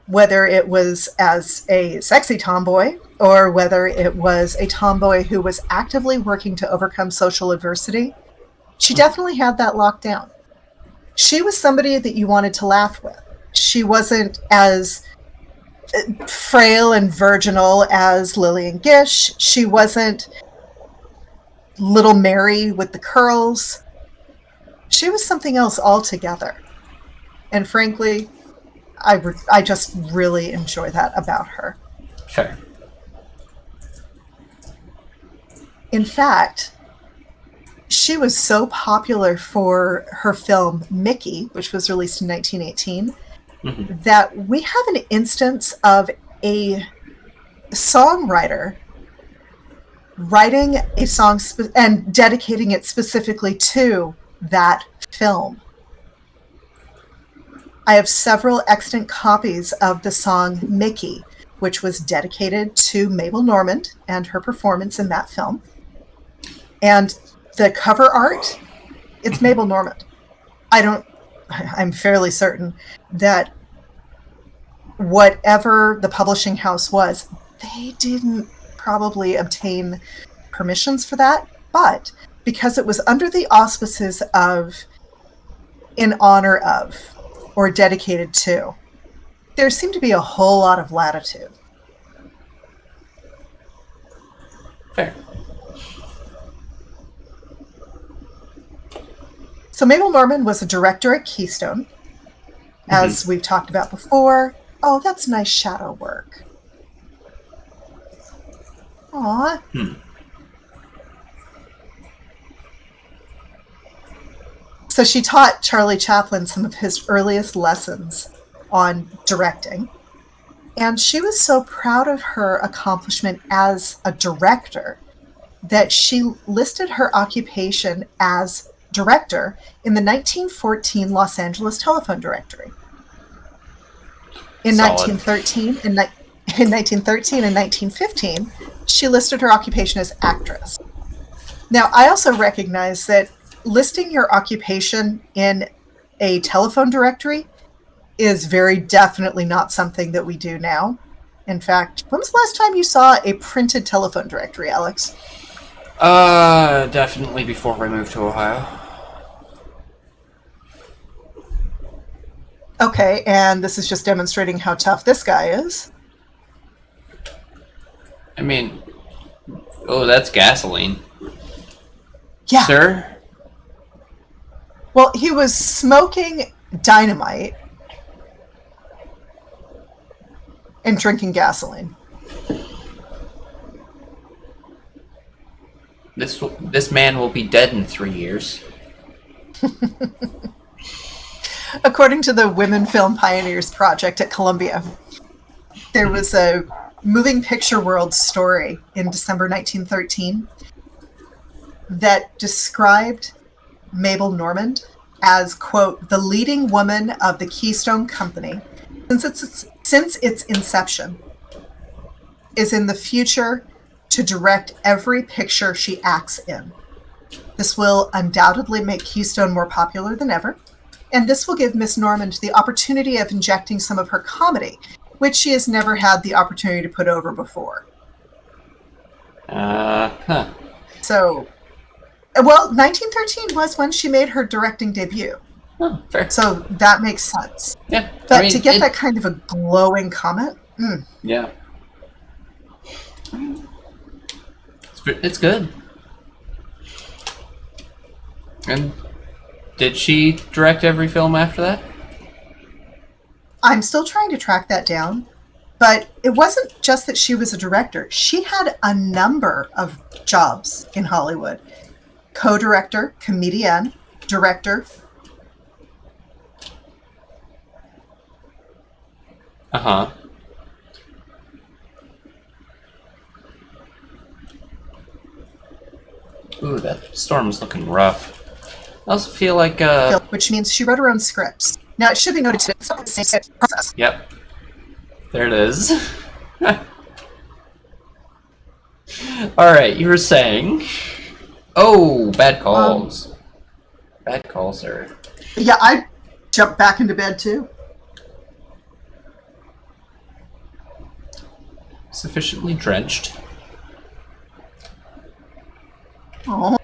Whether it was as a sexy tomboy or whether it was a tomboy who was actively working to overcome social adversity, she definitely had that locked down. She was somebody that you wanted to laugh with. She wasn't as frail and virginal as Lillian Gish. She wasn't little Mary with the curls. She was something else altogether. And frankly, I just really enjoy that about her. Fair. In fact, she was so popular for her film Mickey, which was released in 1918, that we have an instance of a songwriter writing a song and dedicating it specifically to that film. I have several extant copies of the song Mickey, which was dedicated to Mabel Normand and her performance in that film. And the cover art, it's Mabel Normand. I'm fairly certain that whatever the publishing house was, they didn't probably obtain permissions for that, but because it was under the auspices of, in honor of, or dedicated to, there seemed to be a whole lot of latitude. Fair. So Mabel Normand was a director at Keystone, as we've talked about before. Oh, that's nice shadow work. Aw. So she taught Charlie Chaplin some of his earliest lessons on directing. And she was so proud of her accomplishment as a director that she listed her occupation as director in the 1914 Los Angeles telephone directory. In 1913 and 1915, she listed her occupation as actress. Now, I also recognize that listing your occupation in a telephone directory is very definitely not something that we do now. In fact, when was the last time you saw a printed telephone directory, Alex? Definitely before we moved to Ohio. Okay, and this is just demonstrating how tough this guy is. I mean, that's gasoline. Yeah. Sir? Well, he was smoking dynamite and drinking gasoline. This man will be dead in 3 years. According to the Women Film Pioneers Project at Columbia, there was a Moving Picture World story in December 1913 that described Mabel Normand as, quote, the leading woman of the Keystone Company since its inception, is in the future to direct every picture she acts in. This will undoubtedly make Keystone more popular than ever, and this will give Miss Normand the opportunity of injecting some of her comedy, which she has never had the opportunity to put over before. So, well, 1913 was when she made her directing debut. Oh, fair. So that makes sense. Yeah. But to get that kind of a glowing comment, Yeah. It's good. And did she direct every film after that? I'm still trying to track that down. But it wasn't just that she was a director. She had a number of jobs in Hollywood. Co-director, comedian, director. Uh-huh. Ooh, that storm's looking rough. I also feel like, Which means she wrote her own scripts. Now, it should be noted today, it's not the same script process. Yep. There it is. Alright, you were saying... Oh, bad calls. Bad calls, sir. Yeah, I jumped back into bed, too. Sufficiently drenched. Oh.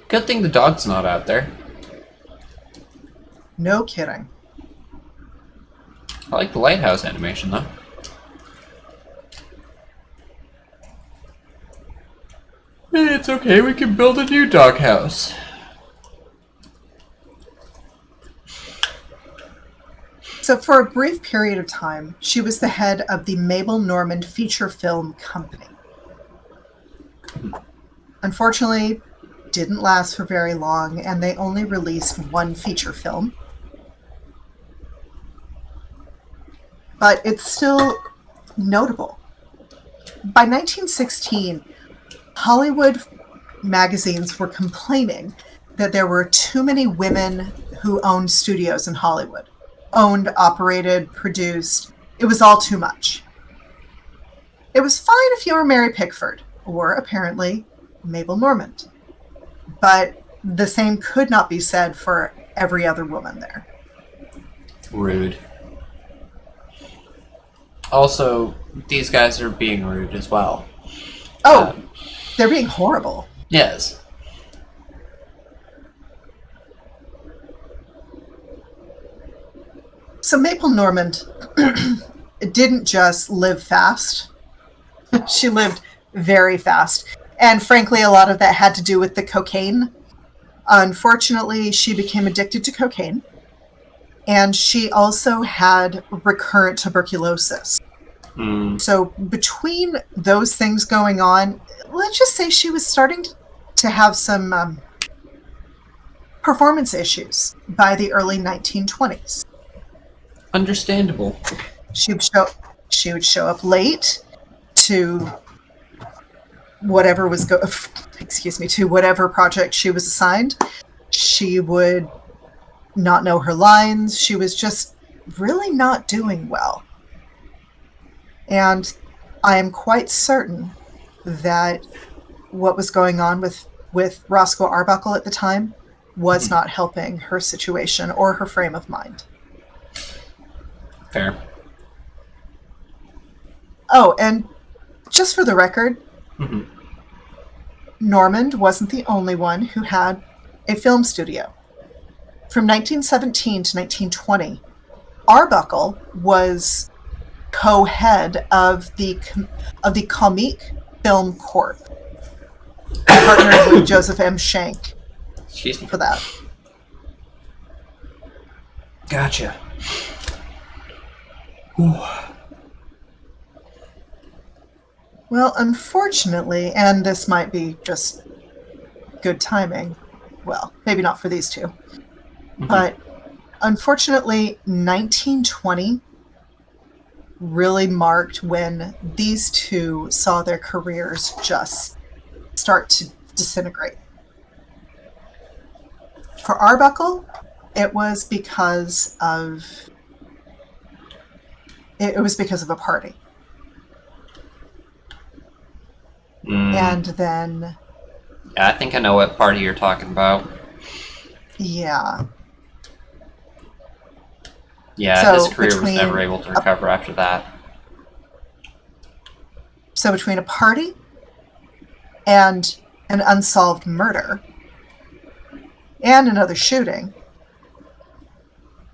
Good thing the dog's not out there. No kidding. I like the lighthouse animation, though. It's okay, we can build a new doghouse. So for a brief period of time, she was the head of the Mabel Normand Feature Film Company. Unfortunately, didn't last for very long, and they only released one feature film. But it's still notable. By 1916, Hollywood magazines were complaining that there were too many women who owned studios in Hollywood. Owned, operated, produced. It was all too much. It was fine if you were Mary Pickford, or apparently Mabel Normand. But the same could not be said for every other woman there. Rude. Also, these guys are being rude as well. Oh, they're being horrible. Yes. So Mabel Normand didn't just live fast. She lived very fast. And frankly, a lot of that had to do with the cocaine. Unfortunately, she became addicted to cocaine. And she also had recurrent tuberculosis. So between those things going on, let's just say she was starting to have some performance issues by the early 1920s. Understandable. She would show up late to whatever was to whatever project she was assigned. She would not know her lines. She was just really not doing well. And I am quite certain that what was going on with Roscoe Arbuckle at the time was not helping her situation or her frame of mind. Fair. Oh, and just for the record, Normand wasn't the only one who had a film studio. From 1917 to 1920, Arbuckle was co-head of the Comedic Film Corp, partnered with Joseph M. Schenck for that. Gotcha. Whew. Well, unfortunately, and this might be just good timing, well, maybe not for these two, but unfortunately, 1920 really marked when these two saw their careers just start to disintegrate. For Arbuckle, it was because of a party. And then... Yeah, I think I know what party you're talking about. Yeah. Yeah, So his career was never able to recover after that. So between a party and an unsolved murder and another shooting,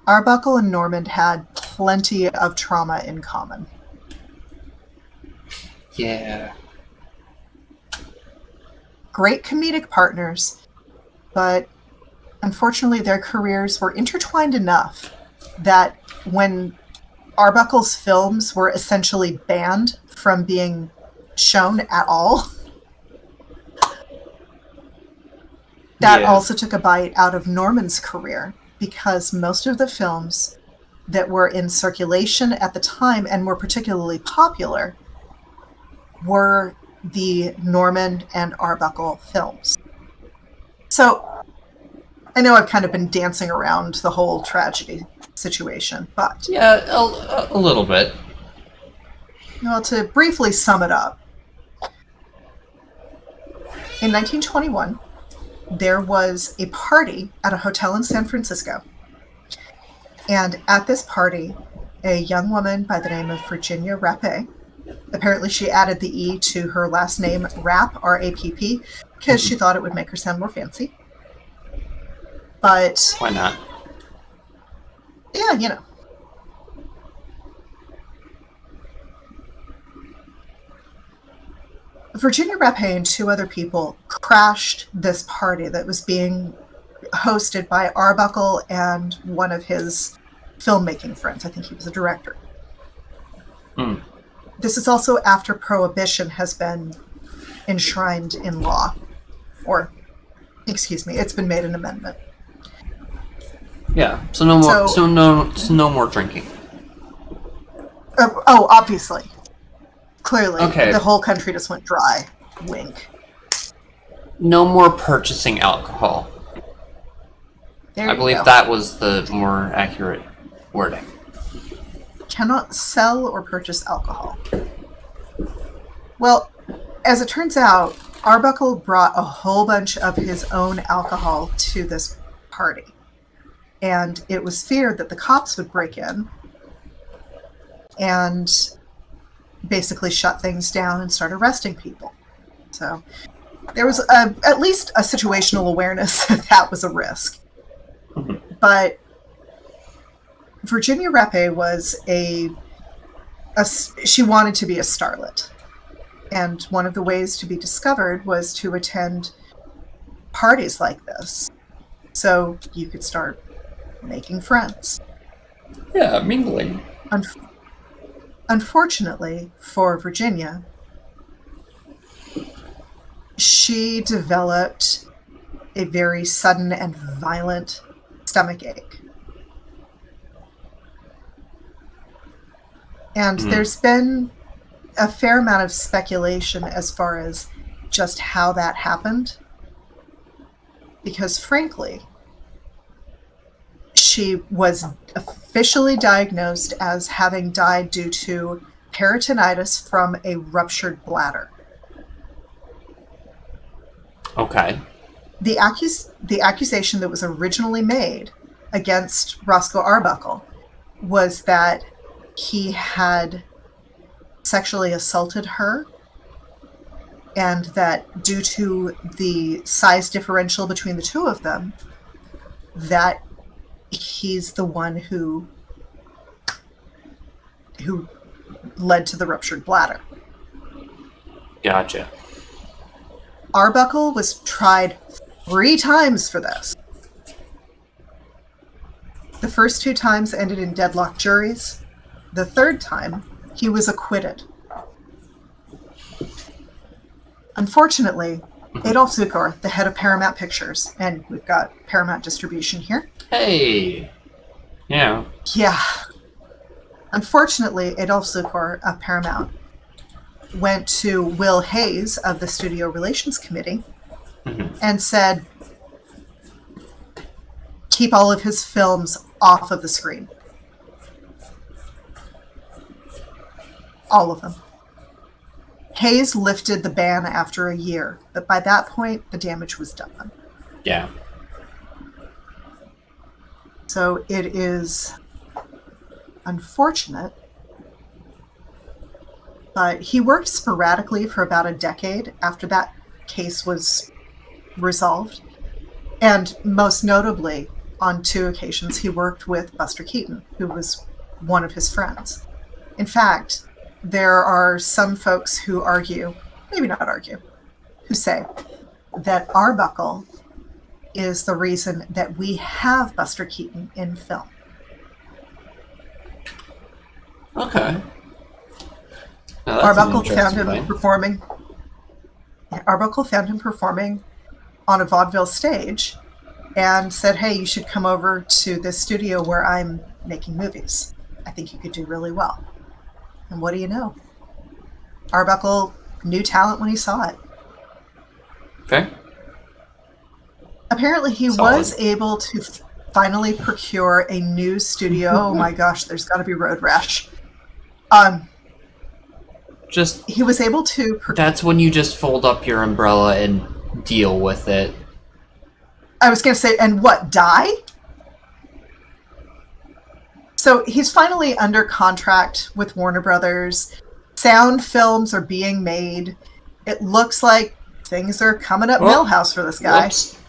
Arbuckle and Normand had plenty of trauma in common. Yeah. Great comedic partners, but unfortunately their careers were intertwined enough that when Arbuckle's films were essentially banned from being shown at all, that also took a bite out of Normand's career, because most of the films that were in circulation at the time and were particularly popular were the Normand and Arbuckle films. So I know I've kind of been dancing around the whole tragedy situation, but... Yeah, a little bit. Well, to briefly sum it up, in 1921, there was a party at a hotel in San Francisco. And at this party, a young woman by the name of Virginia Rappe, apparently she added the E to her last name, Rapp, R-A-P-P, because she thought it would make her sound more fancy. But... Why not? Yeah, you know. Virginia Rappe and two other people crashed this party that was being hosted by Arbuckle and one of his filmmaking friends. I think he was a director. This is also after Prohibition has been enshrined in law. Or, excuse me, it's been made an amendment. Yeah, so no more drinking. Oh, obviously. Clearly. Okay. The whole country just went dry. Wink. No more purchasing alcohol. There I believe that was the more accurate wording. Cannot sell or purchase alcohol. Well, as it turns out, Arbuckle brought a whole bunch of his own alcohol to this party. And it was feared that the cops would break in and basically shut things down and start arresting people. So there was at least a situational awareness that was a risk. But Virginia Rappe was she wanted to be a starlet. And one of the ways to be discovered was to attend parties like this. So you could start making friends. Yeah, mingling. Unfortunately for Virginia, she developed a very sudden and violent stomach ache. And there's been a fair amount of speculation as far as just how that happened. Because frankly, she was officially diagnosed as having died due to peritonitis from a ruptured bladder. Okay. The accusation that was originally made against Roscoe Arbuckle was that he had sexually assaulted her, and that due to the size differential between the two of them, that he's the one who who led to the ruptured bladder. Gotcha. Arbuckle was tried 3 times for this. The first 2 times ended in deadlocked juries. The 3rd time, he was acquitted. Unfortunately, Adolf Zukor, the head of Paramount Pictures, and we've got Paramount Distribution here. Hey! Yeah. Yeah. Unfortunately, Adolf Zukor of Paramount went to Will Hayes of the Studio Relations Committee and said, keep all of his films off of the screen. All of them. Hayes lifted the ban after a year, but by that point, the damage was done. Yeah. So it is unfortunate, but he worked sporadically for about a decade after that case was resolved. And most notably, on 2 occasions, he worked with Buster Keaton, who was one of his friends. In fact, there are some folks who argue, maybe not argue, who say that Arbuckle is the reason that we have Buster Keaton in film. Okay. Now, Arbuckle found him performing. Arbuckle found him performing on a vaudeville stage and said, hey, you should come over to this studio where I'm making movies. I think you could do really well. And what do you know? Arbuckle knew talent when he saw it. Okay. Apparently he was able to finally procure a new studio. Oh my gosh, there's got to be road rash. He was able to... That's when you just fold up your umbrella and deal with it. I was going to say, and what, die? So he's finally under contract with Warner Brothers. Sound films are being made. It looks like things are coming up Millhouse for this guy. Whoops.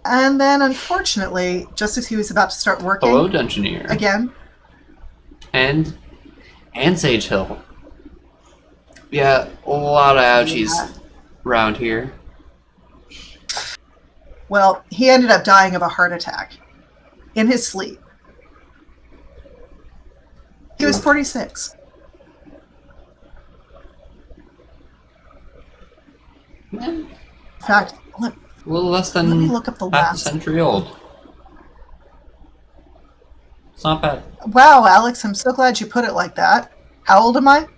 And then, unfortunately, just as he was about to start working... Hello, Dungeoneer. Again. And Sage Hill. Yeah, a lot of ouchies around here. Well, he ended up dying of a heart attack in his sleep. He was 46. Yeah. In fact, A little less than let me look up the half a last. century old. It's not bad. Wow, Alex, I'm so glad you put it like that. How old am I?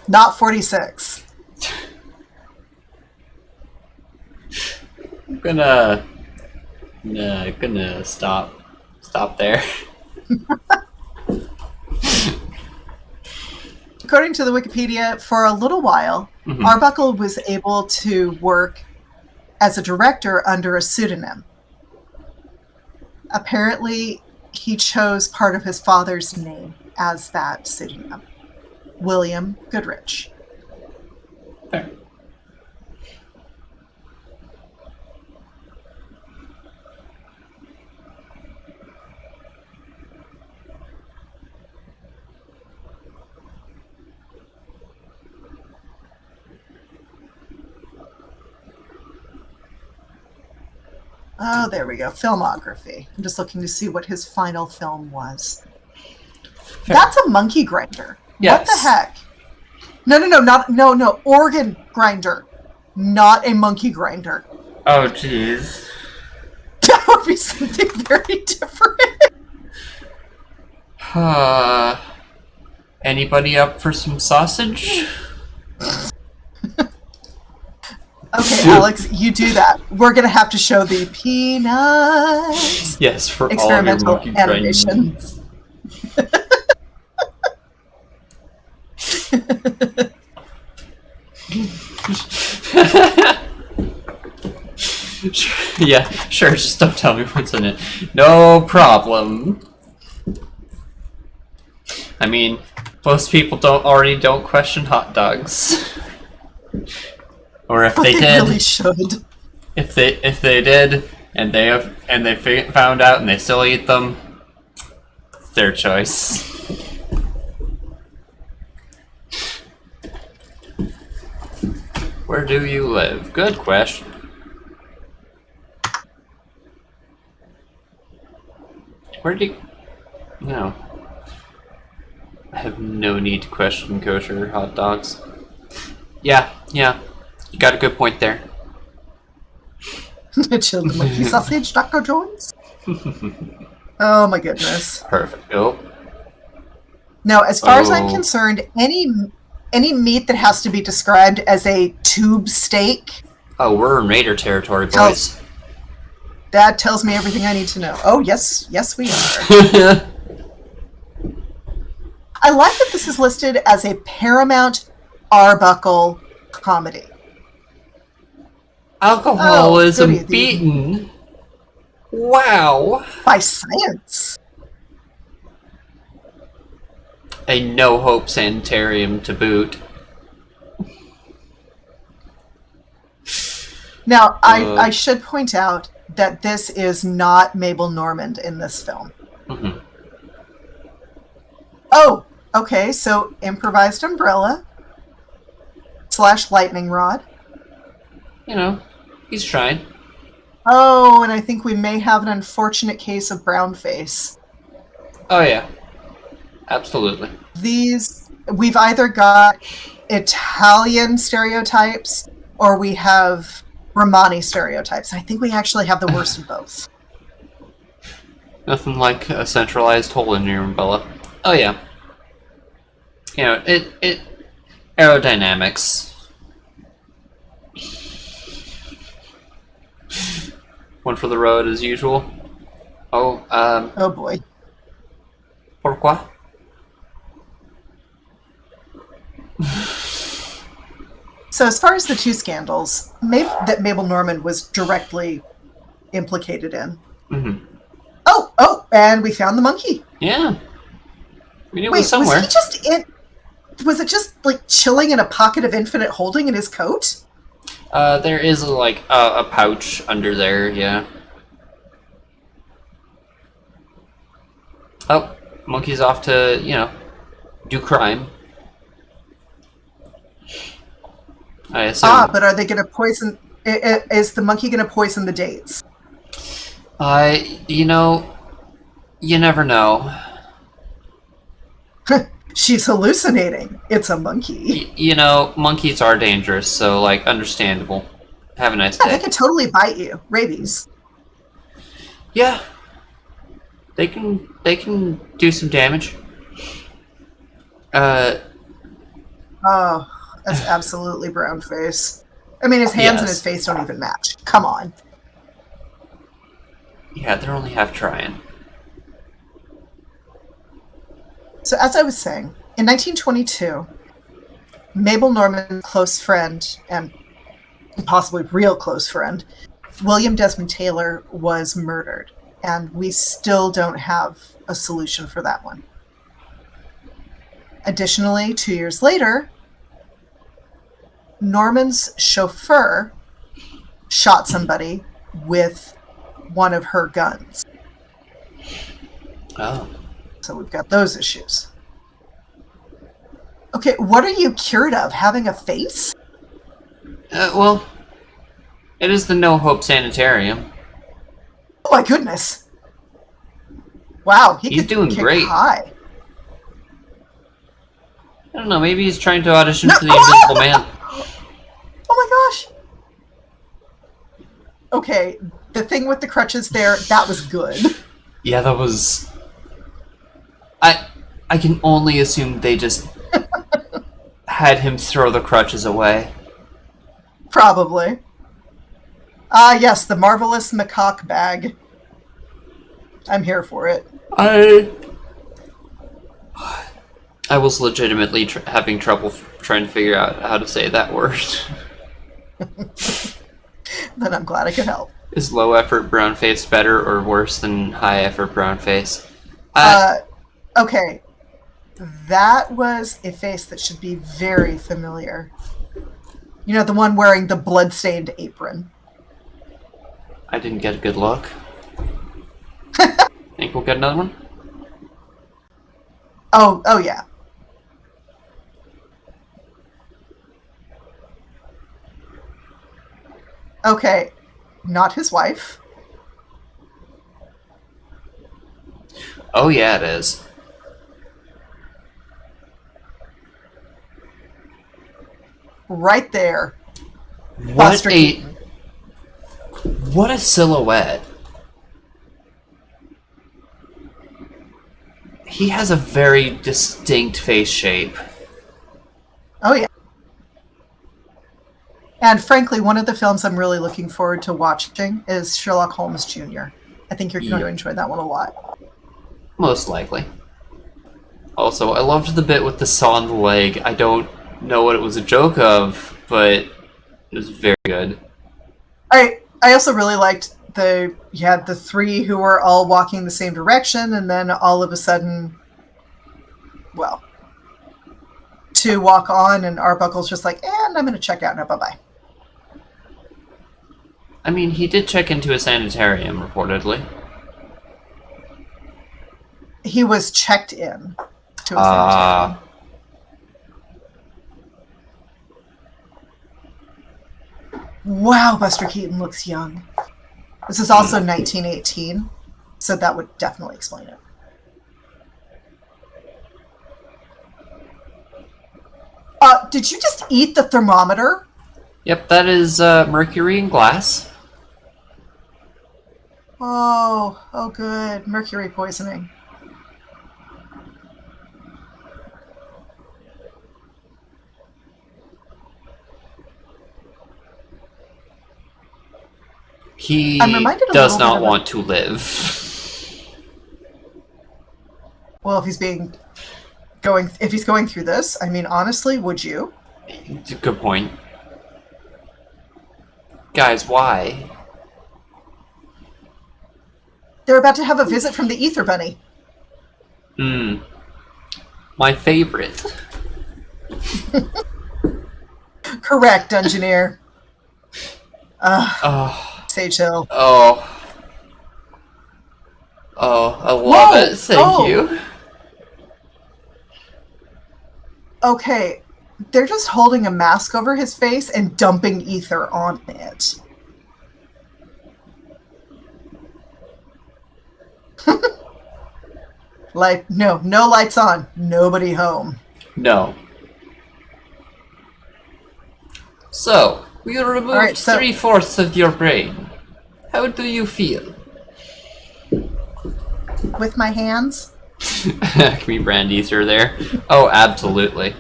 Not 46. I'm gonna stop there. According to the Wikipedia, for a little while, Arbuckle was able to work as a director under a pseudonym. Apparently, he chose part of his father's name as that pseudonym, William Goodrich. Fair. Oh, there we go. Filmography. I'm just looking to see what his final film was. Fair. That's a monkey grinder. Yes. What the heck? No, organ grinder. Not a monkey grinder. Oh, jeez. That would be something very different. Anybody up for some sausage? Okay, Alex, you do that. We're going to have to show the Peanuts Yes, for experimental all of your monkey animation. grindings. Yeah, sure, just don't tell me what's in it. No problem. I mean, most people don't question hot dogs. Or if But they they did, really should. if they did, and they found out and they still eat them. It's their choice. Where do you live? Good question. Where do you... No. I have no need to question kosher hot dogs. Yeah. You got a good point there. Chilled monkey sausage, Dr. Jones? Oh my goodness. Perfect. Oh. Now, as far as I'm concerned, any meat that has to be described as a tube steak... Oh, we're in Raider territory, boys. That tells me everything I need to know. Oh, yes, we are. I like that this is listed as a Paramount Arbuckle comedy. Alcoholism beaten. Wow. By science. A no-hope sanitarium to boot. Now, I should point out that this is not Mabel Normand in this film. Mm-hmm. Oh, okay, so improvised umbrella / lightning rod. You know, he's trying. Oh, and I think we may have an unfortunate case of brown face. Oh, yeah. Absolutely. We've either got Italian stereotypes or we have Romani stereotypes. I think we actually have the worst of both. Nothing like a centralized hole in your umbrella. Oh, yeah. You know, it aerodynamics. One for the road as usual. Oh boy. Pourquoi? So as far as the two scandals that Mabel Normand was directly implicated in. Mm-hmm. Oh, and we found the monkey. Yeah. We knew it was somewhere. Was it just like chilling in a pocket of infinite holding in his coat? There is a pouch under there, yeah. Oh, monkey's off to, do crime. I assume. But are they going to poison... Is the monkey going to poison the dates? You never know. She's hallucinating. It's a monkey. Monkeys are dangerous, so, understandable. Have a nice day. They could totally bite you. Rabies. Yeah. They can do some damage. Oh, that's absolutely brown face. I mean, his hands and his face don't even match. Come on. Yeah, they're only half trying. So as I was saying, in 1922, Mabel Normand's close friend, and possibly real close friend, William Desmond Taylor, was murdered. And we still don't have a solution for that one. Additionally, 2 years later, Normand's chauffeur shot somebody with one of her guns. Oh. So we've got those issues. Okay, what are you cured of? Having a face? Well, it is the No Hope Sanitarium. Oh my goodness. Wow, he's doing kick great. High. I don't know, maybe he's trying to audition for the Invisible Man. Oh my gosh. Okay, the thing with the crutches there, that was good. Yeah, that was... I can only assume they just had him throw the crutches away. Probably. Yes, the marvelous macaque bag. I'm here for it. I was legitimately having trouble trying to figure out how to say that word. Then I'm glad I could help. Is low effort brown face better or worse than high effort brown face? Okay. That was a face that should be very familiar. You know, the one wearing the blood-stained apron. I didn't get a good look. Think we'll get another one? Oh yeah. Okay, not his wife. Oh yeah, it is. Right there. What Buster a Keaton. what a silhouette. He has a very distinct face shape. Oh yeah. And frankly, one of the films I'm really looking forward to watching is Sherlock Holmes Jr. I think you're going to enjoy that one a lot. Most likely. Also, I loved the bit with the saw on the leg. I don't know what it was a joke of, but it was very good. I also really liked you had the three who were all walking the same direction, and then all of a sudden, well, two walk on, and Arbuckle's just like, and I'm going to check out now, bye-bye. I mean, he did check into a sanitarium, reportedly. He was checked in to a sanitarium. Wow, Buster Keaton looks young. This is also 1918, so that would definitely explain it. Did you just eat the thermometer? Yep, that is mercury in glass. Oh, good. Mercury poisoning. He I'm reminded a does little not bit want to live. Well, if he's going through this, I mean, honestly, would you? Good point. Guys, why? They're about to have a visit from the Ether Bunny. My favorite. Correct, Dungeoneer. Oh. Sage Hill. Oh, I love it. Thank you. Okay, they're just holding a mask over his face and dumping ether on it. Like, no lights on, nobody home. No. So, we removed Alright, so 3/4 of your brain. How do you feel? with my hands? Can we brand Easter there? Oh, absolutely.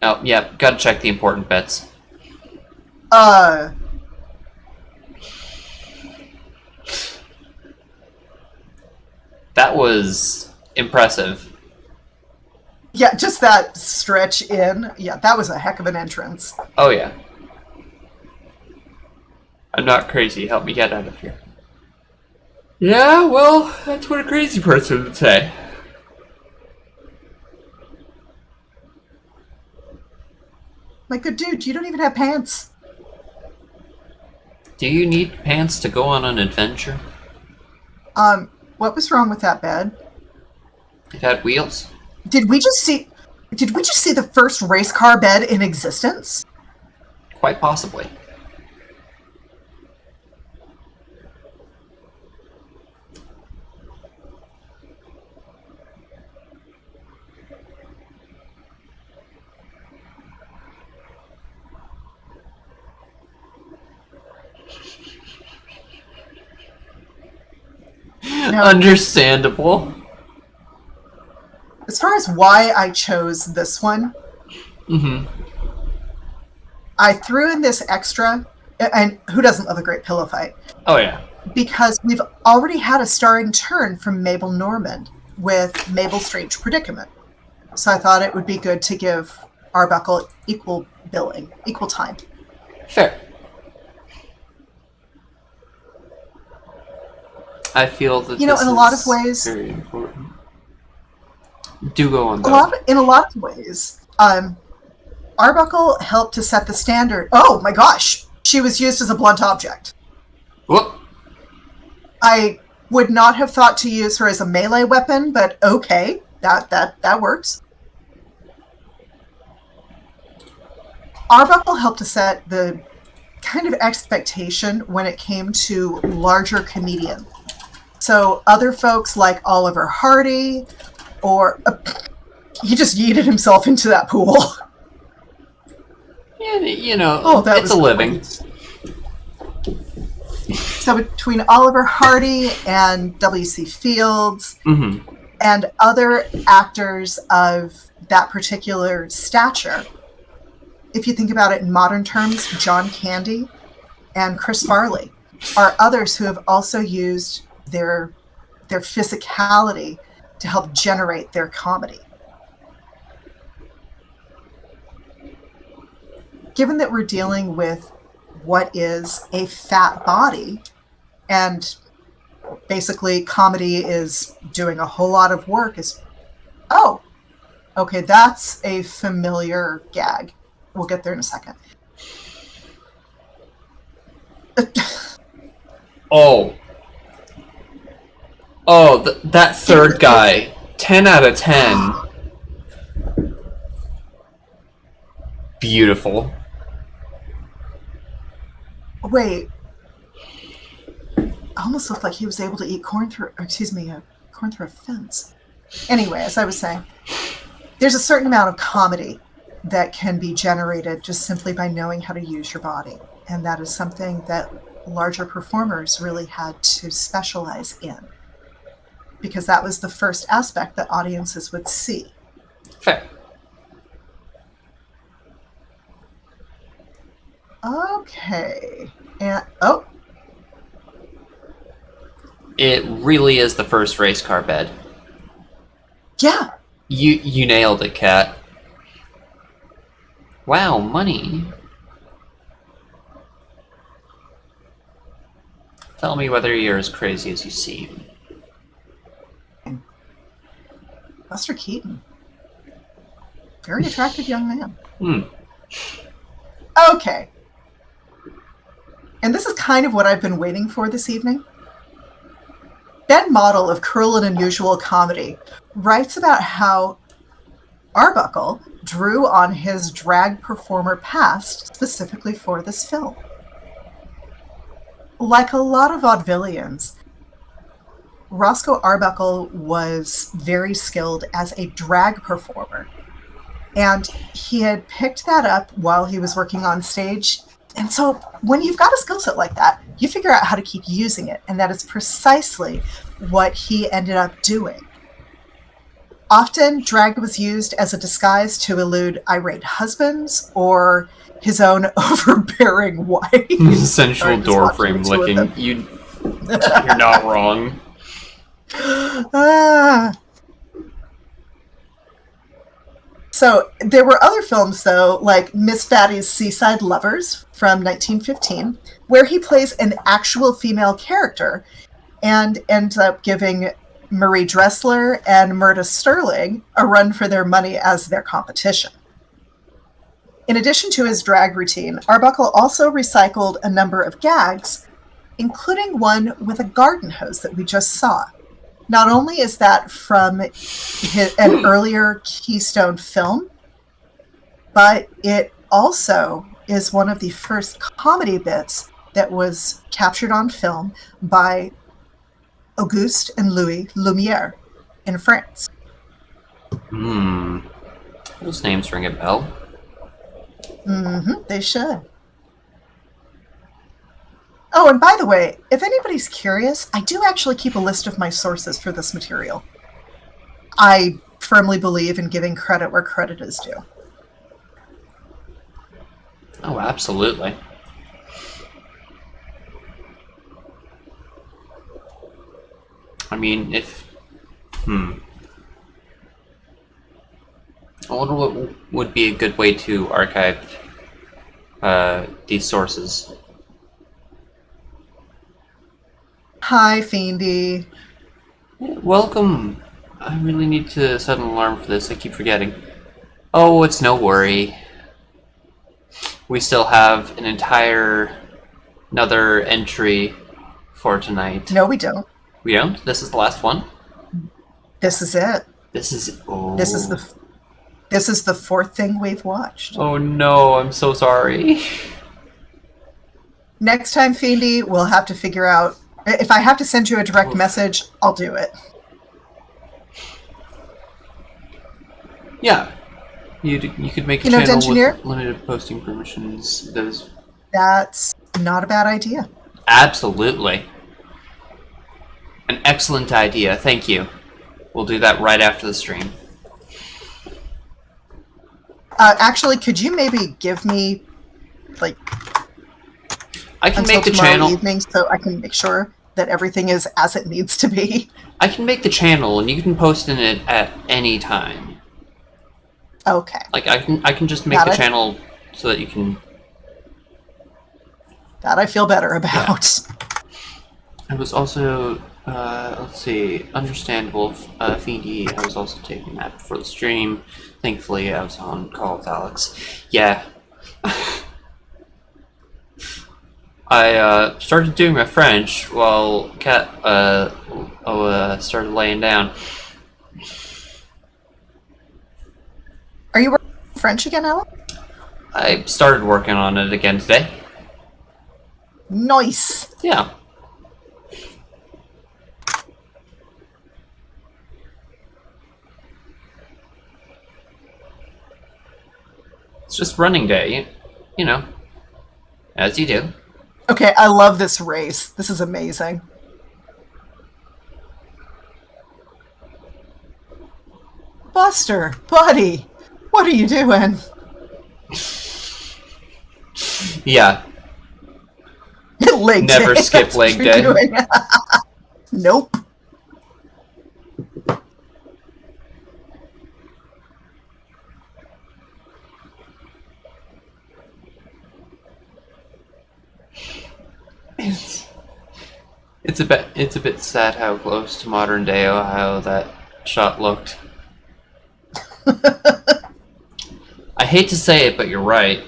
Oh, yeah, gotta check the important bits. That was impressive. Yeah, just that stretch in. Yeah, that was a heck of an entrance. Oh, yeah. I'm not crazy. Help me get out of here. Yeah, well, that's what a crazy person would say. My good dude, you don't even have pants. Do you need pants to go on an adventure? What was wrong with that bed? It had wheels. Did we just see the first race car bed in existence? Quite possibly. No. Understandable. As far as why I chose this one, I threw in this extra, and who doesn't love a great pillow fight? Oh, yeah. Because we've already had a starring turn from Mabel Normand with Mabel's Strange Predicament. So I thought it would be good to give Arbuckle equal billing, equal time. Fair. I feel that in a lot of ways, very important. Do go on, though. in a lot of ways, Arbuckle helped to set the standard. Oh my gosh, she was used as a blunt object. Whoop. I would not have thought to use her as a melee weapon, but okay, that works. Arbuckle helped to set the kind of expectation when it came to larger comedians. So other folks like Oliver Hardy, or he just yeeted himself into that pool. Yeah, it's a living. So between Oliver Hardy and W.C. Fields and other actors of that particular stature, if you think about it in modern terms, John Candy and Chris Farley are others who have also used their physicality to help generate their comedy. Given that we're dealing with what is a fat body, and basically comedy is doing a whole lot of work, okay, that's a familiar gag. We'll get there in a second. That third guy, 10 out of 10. Beautiful. Wait. Almost looked like he was able to eat corn through a fence. Anyway, as I was saying, there's a certain amount of comedy that can be generated just simply by knowing how to use your body. And that is something that larger performers really had to specialize in, because that was the first aspect that audiences would see. Fair. Okay. And it really is the first race car bed. Yeah. You nailed it, Kat. Wow, money. Tell me whether you're as crazy as you seem. Buster Keaton. Very attractive young man. Okay. And this is kind of what I've been waiting for this evening. Ben Model of Cruel and Unusual Comedy writes about how Arbuckle drew on his drag performer past specifically for this film. Like a lot of vaudevillians, Roscoe Arbuckle was very skilled as a drag performer. And he had picked that up while he was working on stage. And so when you've got a skill set like that, you figure out how to keep using it. And that is precisely what he ended up doing. Often, drag was used as a disguise to elude irate husbands or his own overbearing wife. Sensual door frame licking. You're not wrong. So there were other films, though, like Miss Fatty's Seaside Lovers from 1915, where he plays an actual female character and ends up giving Marie Dressler and Myrta Sterling a run for their money as their competition. In addition to his drag routine, Arbuckle also recycled a number of gags, including one with a garden hose that we just saw. Not only is that from an earlier Keystone film, but it also is one of the first comedy bits that was captured on film by Auguste and Louis Lumière in France. Those names ring a bell. They should. Oh, and by the way, if anybody's curious, I do actually keep a list of my sources for this material. I firmly believe in giving credit where credit is due. Oh, absolutely. I mean, I wonder what would be a good way to archive these sources. Hi, Fiendy. Welcome. I really need to set an alarm for this. I keep forgetting. Oh, it's no worry. We still have another entry for tonight. No, we don't. We don't? This is the last one? This is it. This is... Oh. This is the fourth thing we've watched. Oh no, I'm so sorry. Next time, Fiendy, we'll have to figure out... If I have to send you a direct message, I'll do it. Yeah. You could make a channel with limited posting permissions. That's not a bad idea. Absolutely. An excellent idea. Thank you. We'll do that right after the stream. Actually, could you maybe give me, like... I can make the channel evening so I can make sure that everything is as it needs to be. I can make the channel and you can post in it at any time. Okay. Like I can just make the channel so that you can. That I feel better about. Yeah. It was also let's see, understandable. Fiendy, I was also taking that before the stream. Thankfully, I was on call with Alex. Yeah. I started doing my French while Kat started laying down. Are you working French again, Alex? I started working on it again today. Nice. Yeah. It's just running day, you know, as you do. Okay, I love this race. This is amazing. Buster, buddy, what are you doing? Yeah. Leg Never day. skip leg day. Nope. It's a bit sad how close to modern day Ohio that shot looked. I hate to say it, but you're right.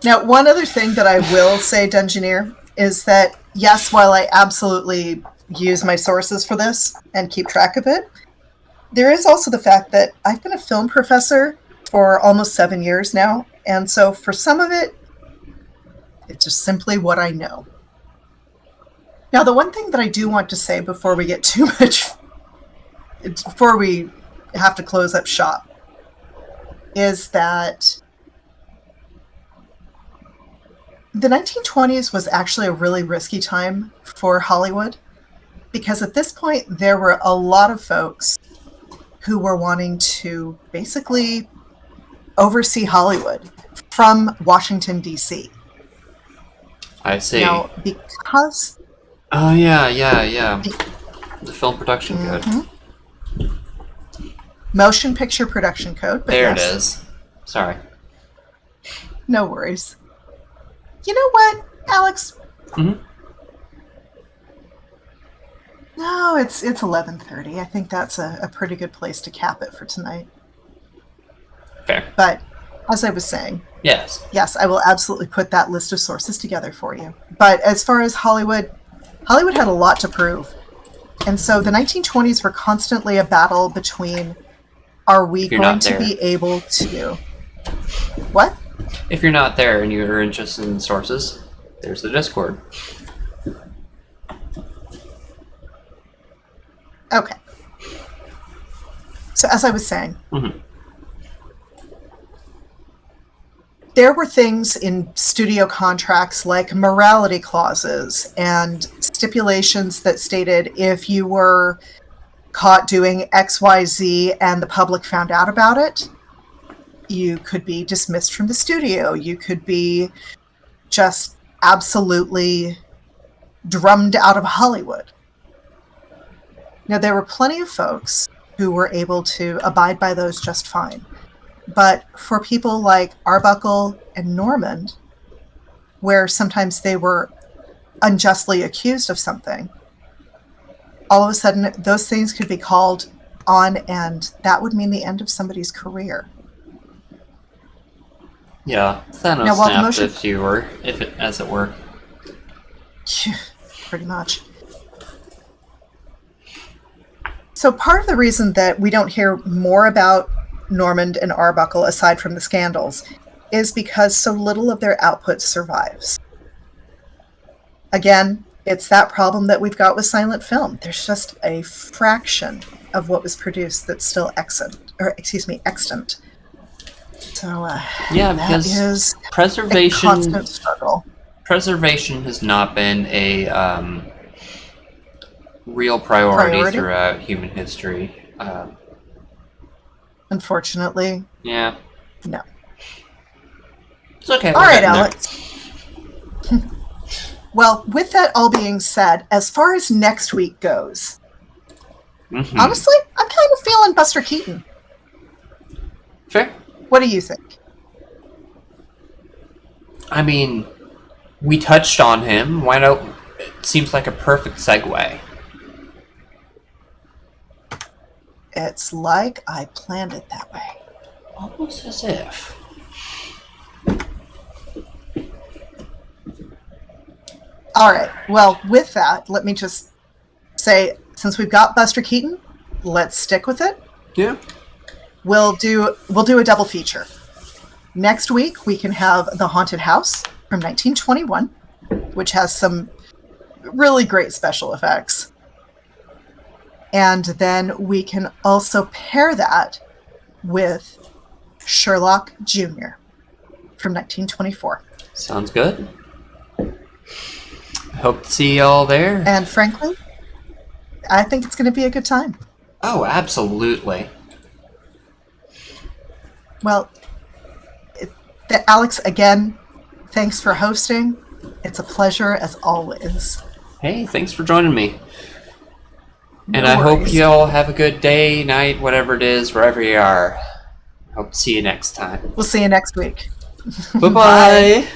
Now, one other thing that I will say, Dungeoneer, is that yes, while I absolutely use my sources for this and keep track of it, there is also the fact that I've been a film professor for almost 7 years now, and so for some of it, it's just simply what I know. Now, the one thing that I do want to say before we get too much, before we have to close up shop, is that the 1920s was actually a really risky time for Hollywood, because at this point there were a lot of folks who were wanting to basically oversee Hollywood from Washington, D.C. I see. Now, because... Oh, yeah. The Film Production Code. Motion Picture Production Code. There it is. Sorry. No worries. You know what, Alex? Mm-hmm. No, it's 11:30. I think that's a pretty good place to cap it for tonight. Fair. But as I was saying, yes, I will absolutely put that list of sources together for you. But as far as Hollywood had a lot to prove. And so the 1920s were constantly a battle between, are we going to be able to... What? If you're not there and you're interested in sources, there's the Discord. Okay. So as I was saying, there were things in studio contracts like morality clauses and stipulations that stated if you were caught doing XYZ and the public found out about it, you could be dismissed from the studio. You could be just absolutely drummed out of Hollywood. Now, there were plenty of folks who were able to abide by those just fine. But for people like Arbuckle and Normand, where sometimes they were unjustly accused of something, all of a sudden those things could be called on, and that would mean the end of somebody's career. Yeah, Thanos snapped as it were. Pretty much. So part of the reason that we don't hear more about Normand and Arbuckle, aside from the scandals, is because so little of their output survives. Again, it's that problem that we've got with silent film. There's just a fraction of what was produced that's still extant. So Yeah, that because is preservation a constant struggle. preservation has not been a real priority throughout human history. Unfortunately, Yeah, no. it's okay. All we're right, getting there. Alex. Well, with that all being said, as far as next week goes, Mhm. honestly, I'm kind of feeling Buster Keaton. Fair. What do you think? I mean, we touched on him. Why not? It seems like a perfect segue. It's like I planned it that way. Almost as if. All right. Well, with that, let me just say, since we've got Buster Keaton, let's stick with it. Yeah. We'll do a double feature. Next week, we can have The Haunted House from 1921, which has some really great special effects. And then we can also pair that with Sherlock Jr. from 1924. Sounds good. I hope to see y'all there. And frankly, I think it's going to be a good time. Oh, absolutely. Well, Alex, again, thanks for hosting. It's a pleasure as always. Hey, thanks for joining me. And No I hope worries. you all have a good day, night, whatever it is, wherever you are. Hope to see you next time. We'll see you next week. Bye-bye.